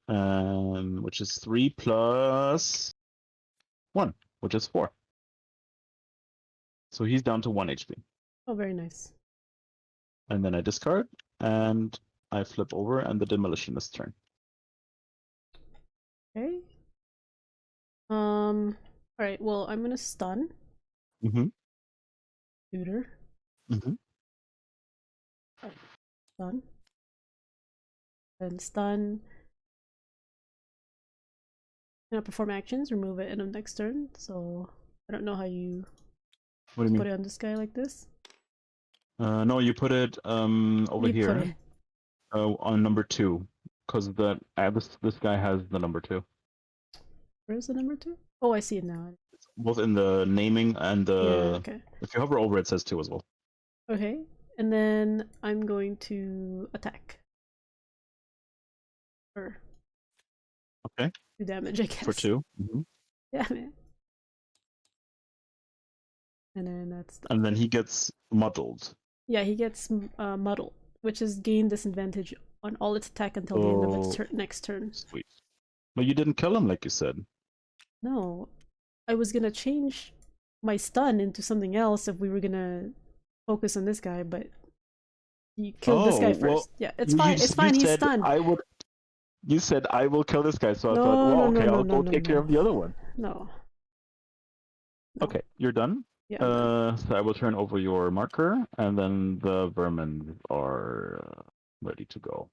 Which is 3 plus 1, which is 4. So he's down to 1 HP. Oh, very nice. And then I discard, and I flip over, and the demolitionist turn. Okay. Alright, well, I'm gonna stun. Mm-hmm. Shooter. Mm-hmm. Stun. And stun. Perform actions, remove it end of next turn. So I don't know how you What do you put mean? it on this guy like this. No, you put it over You put here it. on number 2, because this guy has the number 2. Where's the number 2? Oh, I see it now. It's both in the naming and Yeah, the. okay. If you hover over, it says 2 as well. Okay, and then I'm going to attack. Or Okay. 2 damage, I guess. For 2. Mm-hmm. Yeah, man. And then that's the... And then he gets muddled. Yeah, he gets muddled, which is gain disadvantage on all its attack until the end of its next turn. Sweet. But you didn't kill him like you said. No, I was gonna change my stun into something else if we were gonna focus on this guy, but you killed this guy first. Well, yeah, it's fine. It's fine. He's stunned. You said I will kill this guy, so I No, thought, well, no, okay, no, I'll no, go no, take care no. of the other one. No. Okay, you're done. Yeah. I'm done. So I will turn over your marker, and then the vermin are ready to go.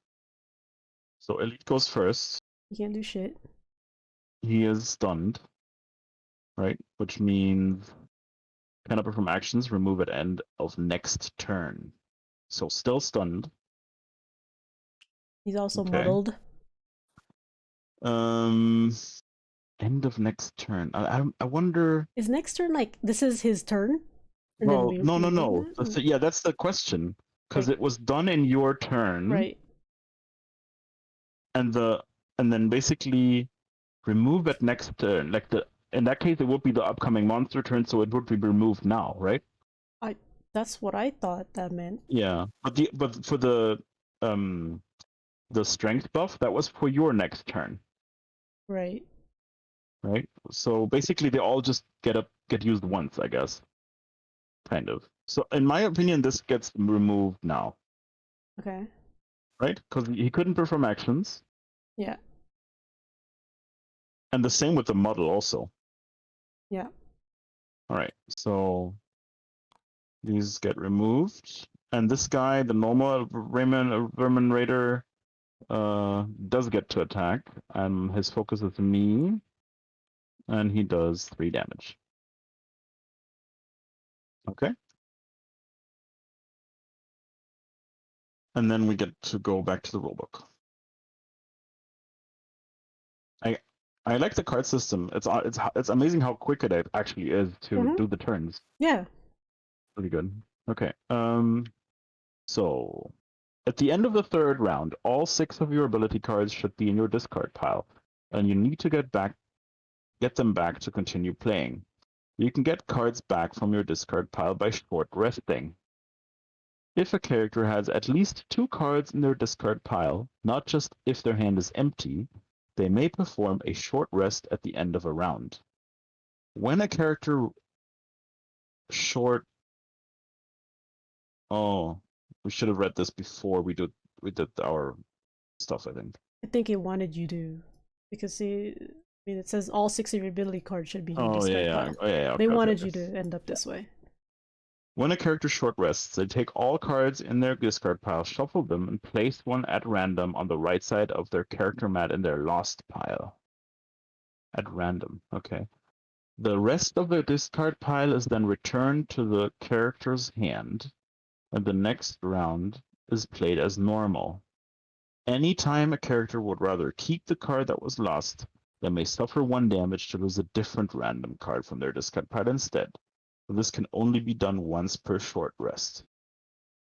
So Elite goes first. You can't do shit. He is stunned, right? Which means cannot perform actions, remove at end of next turn. So still stunned. He's also Okay. muddled. End of next turn. I wonder. Is next turn like this is his turn? And Well, then no. Yeah, that's the question. Because it was done in your turn. Right. And then basically remove at next turn. In that case, it would be the upcoming monster turn, so it would be removed now, right? That's what I thought that meant. Yeah, but for the strength buff, that was for your next turn. Right. Right. So basically, they all just get used once, I guess. Kind of. So in my opinion, this gets removed now. Okay. Right? Because he couldn't perform actions. Yeah. And the same with the model also. Yeah. All right. So these get removed, and this guy, the normal vermin raider, does get to attack. His focus is me, and he does 3 damage. Okay. And then we get to go back to the rulebook. I like the card system. It's amazing how quick it actually is to do the turns. Yeah. Pretty good. Okay. So at the end of the 3rd round, all 6 of your ability cards should be in your discard pile, and you need to get them back to continue playing. You can get cards back from your discard pile by short resting. If a character has at least 2 cards in their discard pile, not just if their hand is empty, they may perform a short rest at the end of a round. When a character short... Oh, we should have read this before we did our stuff, I think. I think it wanted you to, because it says all 6 of your ability cards should be in your discard pile. Oh, yeah. They wanted you to end up this way. When a character short rests, they take all cards in their discard pile, shuffle them, and place one at random on the right side of their character mat in their lost pile. At random, okay. The rest of the discard pile is then returned to the character's hand. and the next round is played as normal. Anytime a character would rather keep the card that was lost, they may suffer 1 damage to lose a different random card from their discard pile instead. This can only be done once per short rest.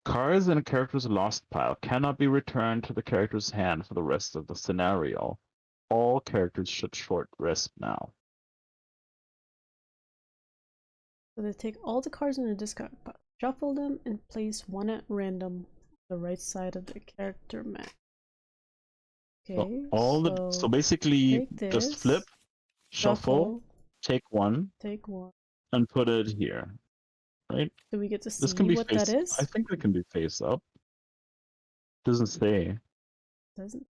Cards in a character's lost pile cannot be returned to the character's hand for the rest of the scenario. All characters should short rest now. So they take all the cards in the discard pile, shuffle them, and place one at random on the right side of the character map. Okay, So basically take this, just flip, shuffle, take one, and put it here. Right? Do we get to see This can be what face, that is? I think it can be face up. Doesn't say. Doesn't.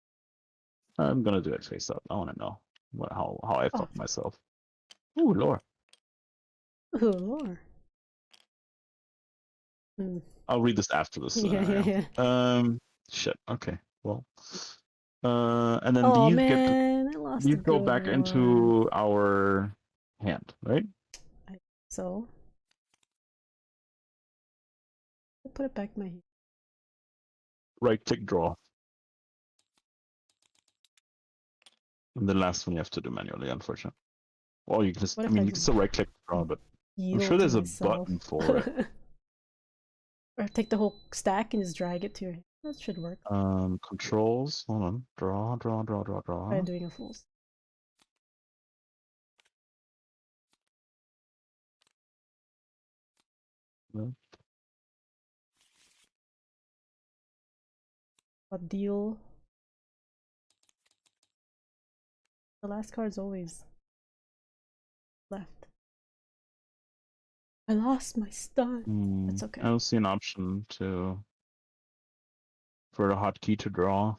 I'm gonna do it face up. I want to know how I Oh. fuck myself. Ooh, lore. Ooh, lore. I'll read this after the scenario. Yeah. Shit. Okay. Well. And then Oh these man, I lost these a go good back one. into our hand, right? So I'll put it back in my hand. Right click draw. And the last one you have to do manually, unfortunately. Well, you can just, What I if mean, I you can still right click draw, but I'm sure there's a button for it. Or take the whole stack and just drag it to your hand. That should work. Controls. Hold on. Draw. Try doing a full. What deal? The last card's always left. I lost my stun. That's okay. I don't see an option for the hotkey to draw.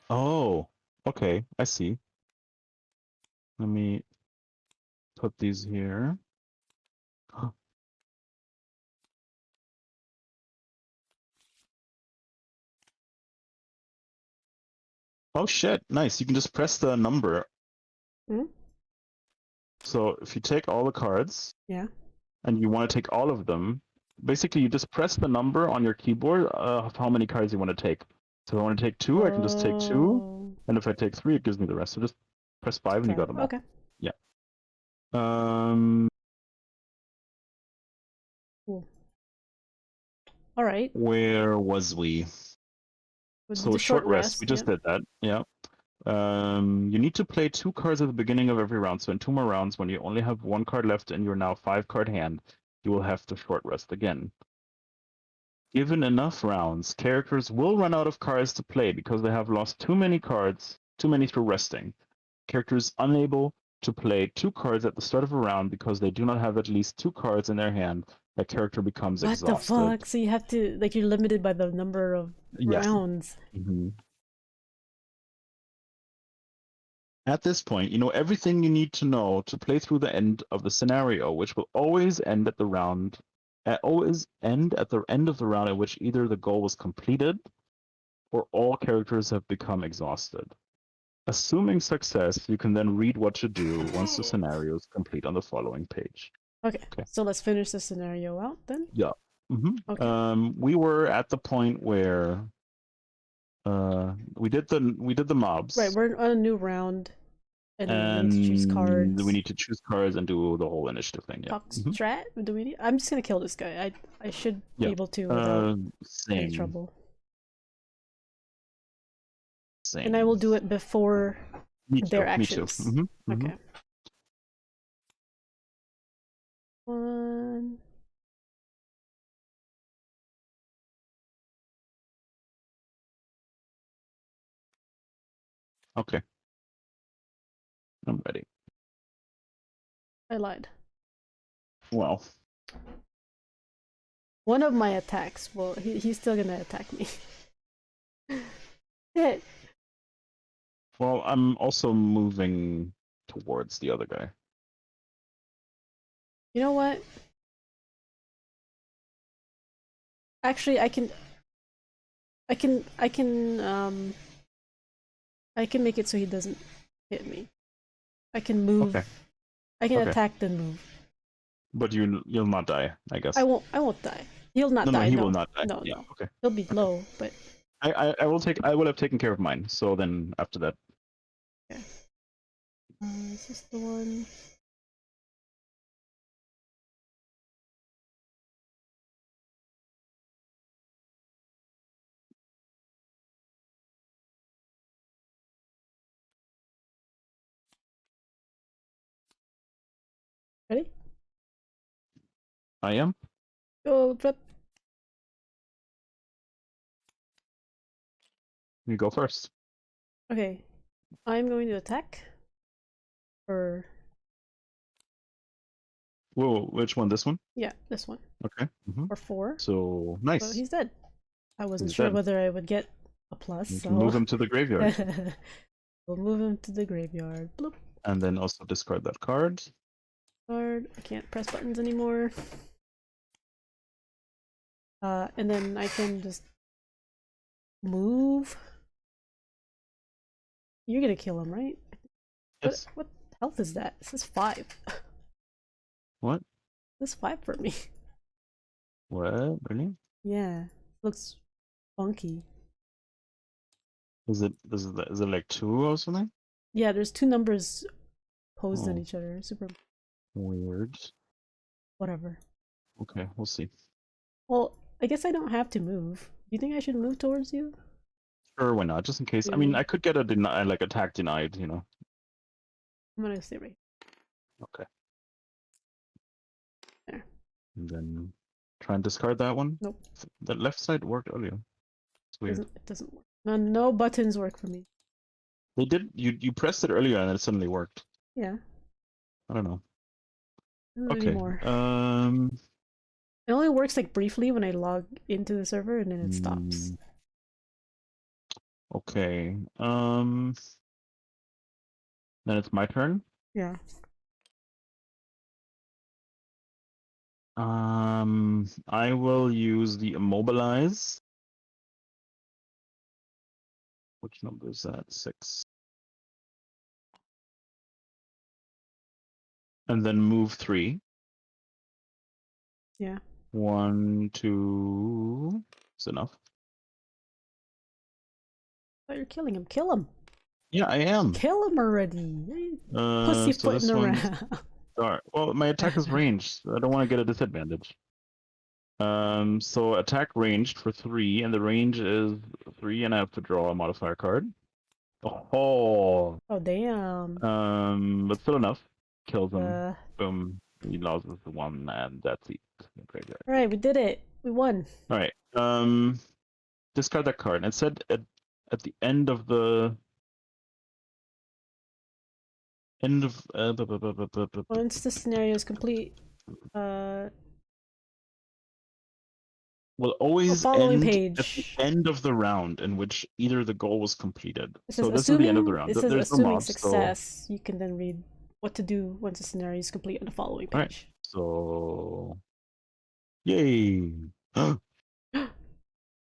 Oh, okay, I see. Let me put these here. Oh shit, nice. You can just press the number. So if you take all the cards, yeah, and you want to take all of them, basically you just press the number on your keyboard of how many cards you want to take. So if I want to take 2, I can just take 2, and if I take 3, it gives me the rest. So just press 5 and you got them all. Okay. Yeah. Cool. All right. Where was we? So short rest. We just did that. Yeah. You need to play 2 cards at the beginning of every round. So in 2 more rounds, when you only have 1 card left in your now 5-card hand, you will have to short rest again. Given enough rounds, characters will run out of cards to play because they have lost too many cards, too many through resting. Characters unable to play 2 cards at the start of a round because they do not have at least 2 cards in their hand, that character becomes exhausted. What the fuck? So you have to, like, you're limited by the number of rounds. At this point, you know everything you need to know to play through the end of the scenario, which will always end at the end of the round at which either the goal was completed or all characters have become exhausted. Assuming success, you can then read what to do once the scenario is complete on the following page. Okay. So let's finish the scenario out then. Yeah. Okay. We were at the point where we did the mobs. Right, we're on a new round, and we need to choose cards. We need to choose cards and do the whole initiative thing. Yeah. Talk strat? Do we need? I'm just gonna kill this guy. I should be able to without any trouble. Same. And I will do it before their actions. Me too. Okay. 1. Okay. I'm ready. I lied. Well. One of my attacks, well, he's still gonna attack me. Hit. Well, I'm also moving towards the other guy. You know what? Actually, I can, I can make it so he doesn't hit me. I can move. Okay. I can Okay. attack then move. But you'll not die, I guess. I won't die. He'll not No, die. he No, will not die. no, Yeah. no. Okay. He'll be low, but I will have taken care of mine. So then after that. is this the one? Ready? I am. Go, flip. You go first. Okay, I'm going to attack. Or Whoa, which one? This one? yeah, this one. Okay. For 4. So So nice. he's dead. I wasn't He's sure dead. whether I would get a plus, You so can move him to the graveyard. we'll move him to the graveyard. Bloop. And then also discard that card. Card. I can't press buttons anymore. And then I can just move. You're gonna kill him, right? Yes. What health is that? This is 5. What? This is 5 for me. What? Really? Yeah, looks funky. Is it like 2 or something? Yeah, there's 2 numbers posed on Oh. each other. Super Weird. whatever. Okay, we'll see. Well, I guess I don't have to move. Do you think I should move towards you? Sure, why not? Just in case. I mean, Really? I could get a attack denied, I'm gonna stay right. Okay. There. And then try and discard that one. Nope. The left side worked earlier. It's weird. It doesn't work. No buttons work for me. They did. You pressed it earlier and it suddenly worked. Yeah. I don't know. Not Okay. anymore. It only works like briefly when I log into the server and then it stops. Okay. Then it's my turn. Yeah. I will use the immobilize. Which number is that? 6. And then move 3. Yeah. 1, 2. Is enough. Oh, you're killing him. Kill him. Yeah, I am. Kill him already. Pussyfooting around. Sorry. Well, my attack is ranged. I don't want to get a disadvantage. So attack ranged for 3, and the range is 3, and I have to draw a modifier card. Oh. Oh damn. But still enough. Kills him. Uh, Boom. He loses the 1, and that's it. Alright, we did it. We won. Alright. Discard that card. And it said at the end of the Once the scenario is complete, will always following end at page. the end of the round in which either the goal was completed. This So is this is the end of the round. This is There's no assuming mobs, success. You can then read what to do once the scenario is complete on the following page. Alright. So, yay!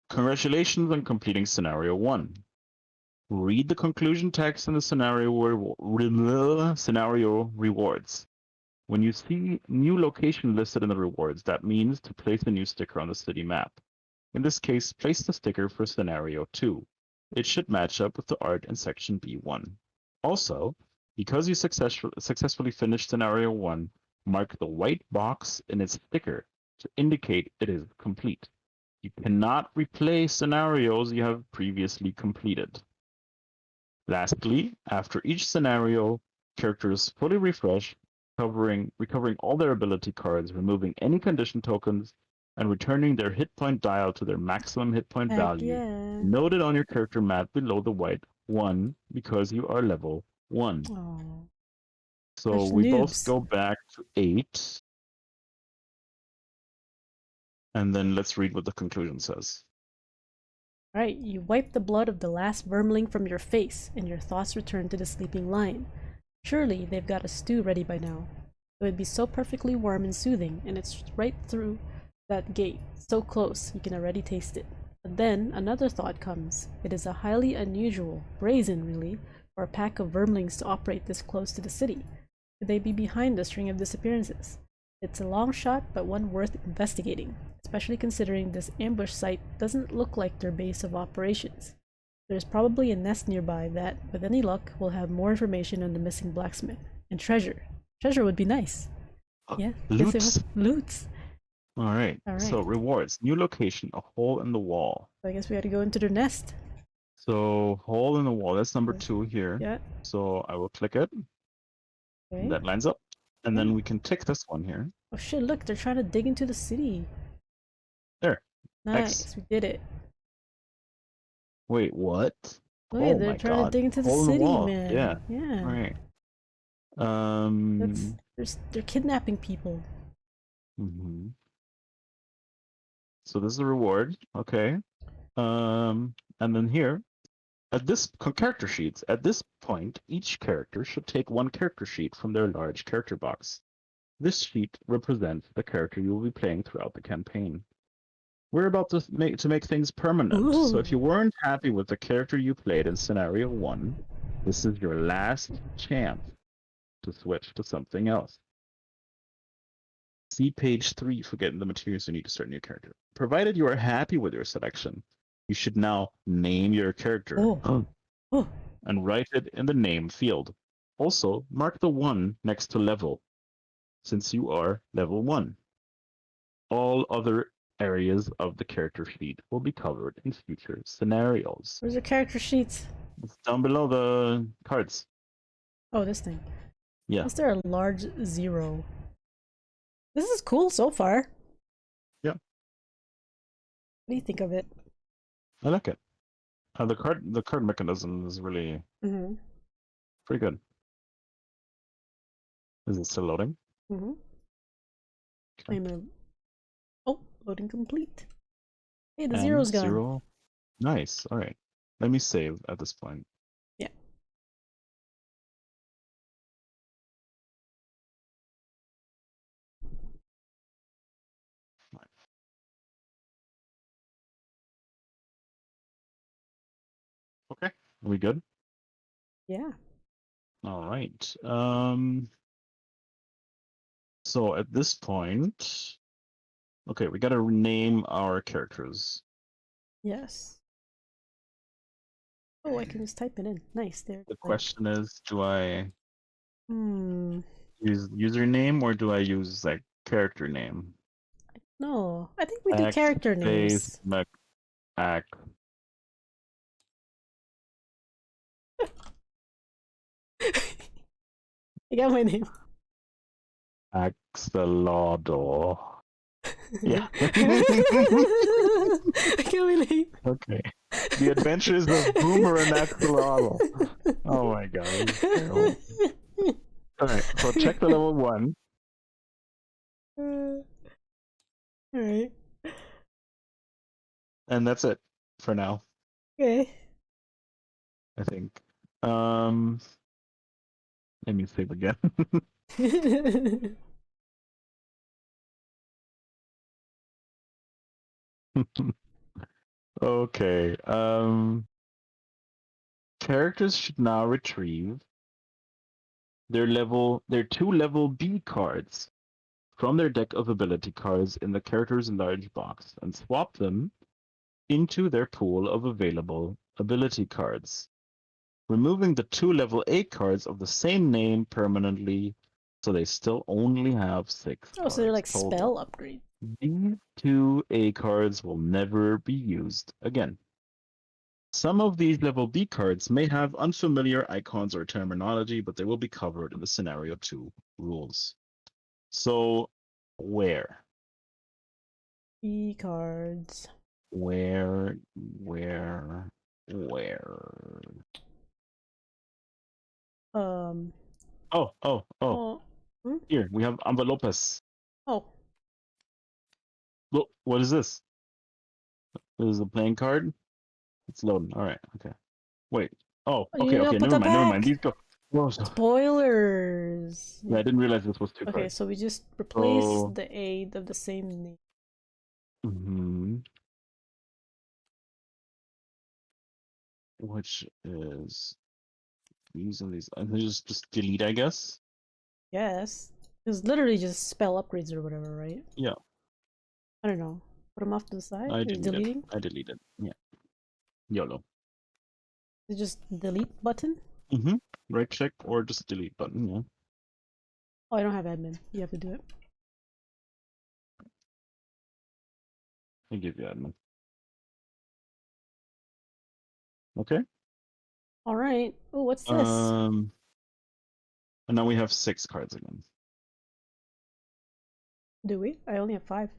Congratulations on completing scenario 1. Read the conclusion text in the scenario rewards. When you see new location listed in the rewards, that means to place a new sticker on the city map. In this case, place the sticker for scenario 2. It should match up with the art in section B1. Also, because you successfully finished scenario 1, mark the white box in its sticker to indicate it is complete. You cannot replay scenarios you have previously completed. Lastly, after each scenario, characters fully refresh, recovering all their ability cards, removing any condition tokens, and returning their hit point dial to their maximum hit point value. Yeah. Noted on your character mat below the white 1 because you are level 1. Oh. So Such we both noobs. go back to 8. And then let's read what the conclusion says. Right, you wipe the blood of the last vermling from your face, and your thoughts return to the sleeping lion. Surely they've got a stew ready by now. It would be so perfectly warm and soothing, and it's right through that gate, so close you can already taste it. But then another thought comes. It is a highly unusual, brazen really, for a pack of vermlings to operate this close to the city. Could they be behind the string of disappearances? It's a long shot, but one worth investigating, especially considering this ambush site doesn't look like their base of operations. There's probably a nest nearby that, with any luck, will have more information on the missing blacksmith. And treasure. Treasure would be nice. Yeah, yes, it Loot. would. Loots. All right. All right. So rewards. New location. A hole in the wall. So I guess we gotta go into their nest. So hole in the wall. That's number 2 here. Yeah. So I will click it. Okay. That lines up. And then we can tick this one here. Oh shit, look, they're trying to dig into the city. There. Nice, X. we did it. Wait, what? Look, Oh they're my trying God. to dig into the Hole in the city, wall. man. Yeah. Yeah. All right. They're kidnapping people. mhm. So this is a reward. Okay. And then here, at this character sheets, at this point, each character should take 1 character sheet from their large character box. This sheet represents the character you will be playing throughout the campaign. We're about to make things permanent. So if you weren't happy with the character you played in scenario 1, this is your last chance to switch to something else. See page 3 for getting the materials you need to start a new character. Provided you are happy with your selection, you should now name your character Oh. and write it in the name field. Also, mark the 1 next to level, since you are level 1. All other areas of the character sheet will be covered in future scenarios. Where's the character sheets? It's down below the cards. Oh, this thing. Yeah. Is there a large 0? This is cool so far. Yeah. What do you think of it? I like it. The card mechanism is really Mm-hmm. pretty good. Is it still loading? Mm-hmm. Okay. I'm gonna... Oh, loading complete. Hey, the And 0's gone. 0. Nice. All right. Let me save at this point. Yeah. Okay. Are we good? Yeah. All right. So at this point, okay, we got to rename our characters. Yes. Oh, I can just type it in. Nice. There. The question is, do I Hmm. use username or do I use like character name? No, I think we do X character space names. Mac. I got my name. Axolotl. Yeah. I got my name. Okay. The Adventures of Boomer and Axolotl. Oh my god. this is terrible. Alright, so check the level 1. Alright. And that's it for now, Okay. I think. Let me save again. Okay. Characters should now retrieve their 2 level B cards from their deck of ability cards in the character's large box and swap them into their pool of available ability cards, removing the 2 level A cards of the same name permanently, so they still only have 6 Oh, so they're like cards total. spell upgrades. These 2 A cards will never be used again. Some of these level B cards may have unfamiliar icons or terminology, but they will be covered in the Scenario 2 rules. So, where? B cards. Where? Um. Oh. Oh. Hmm? Here, we have envelopes. Oh. Look, what is this? This is a playing card? It's loading. Alright, okay. Wait. Oh, You okay, gotta put never that mind. back. These go. Oh, Spoilers. yeah, I didn't realize this was 2 Okay, cards. so we just replace So- the A of the same name. Mm-hmm. Which is these and these. And just delete, I guess. Yes. It's literally just spell upgrades or whatever, right? Yeah. I don't know. Put them off to the side? I You're deleted. deleting? I deleted. Yeah. YOLO. It's just delete button? Mm-hmm. Right click or just delete button. Yeah. Oh, I don't have admin. You have to do it. I give you admin. Okay. Alright. Oh, what's this? And now we have 6 cards again. Do we? I only have 5.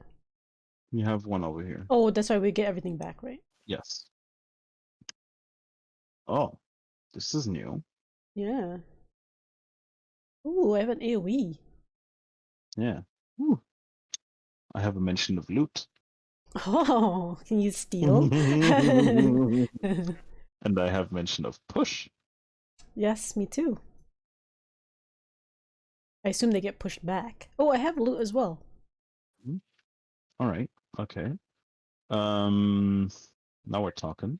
You have 1 over here. Oh, that's why we get everything back, right? Yes. Oh, this is new. Yeah. Ooh, I have an AoE. Yeah. Ooh. I have a mention of loot. Oh, can you steal? And I have mention of push. Yes, me too. I assume they get pushed back. Oh, I have loot as well. All right. Okay. Now we're talking.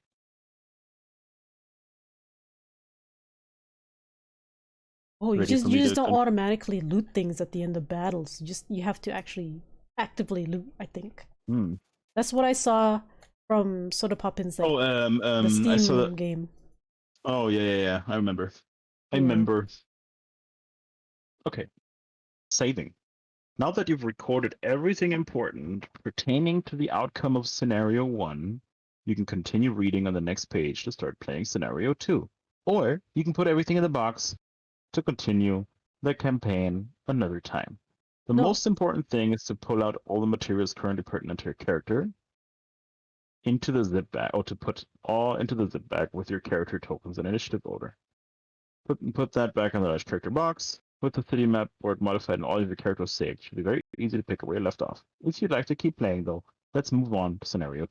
Oh, you Ready just for you me just to don't automatically loot things at the end of battles. You have to actually actively loot, I think. Hmm. That's what I saw from Soda Poppin's like Oh, the I Steam saw that. game. Oh, yeah. I remember. I Yeah. remember. Okay. Saving. Now that you've recorded everything important pertaining to the outcome of Scenario 1, you can continue reading on the next page to start playing Scenario 2. Or you can put everything in the box to continue the campaign another time. The No. most important thing is to pull out all the materials currently pertinent to your character into the zip bag, or to put all into the zip bag with your character tokens in initiative order. Put that back in the large character box. With the city map board modified and all of your characters saved, it should be very easy to pick up where you left off. If you'd like to keep playing though, let's move on to scenario 2.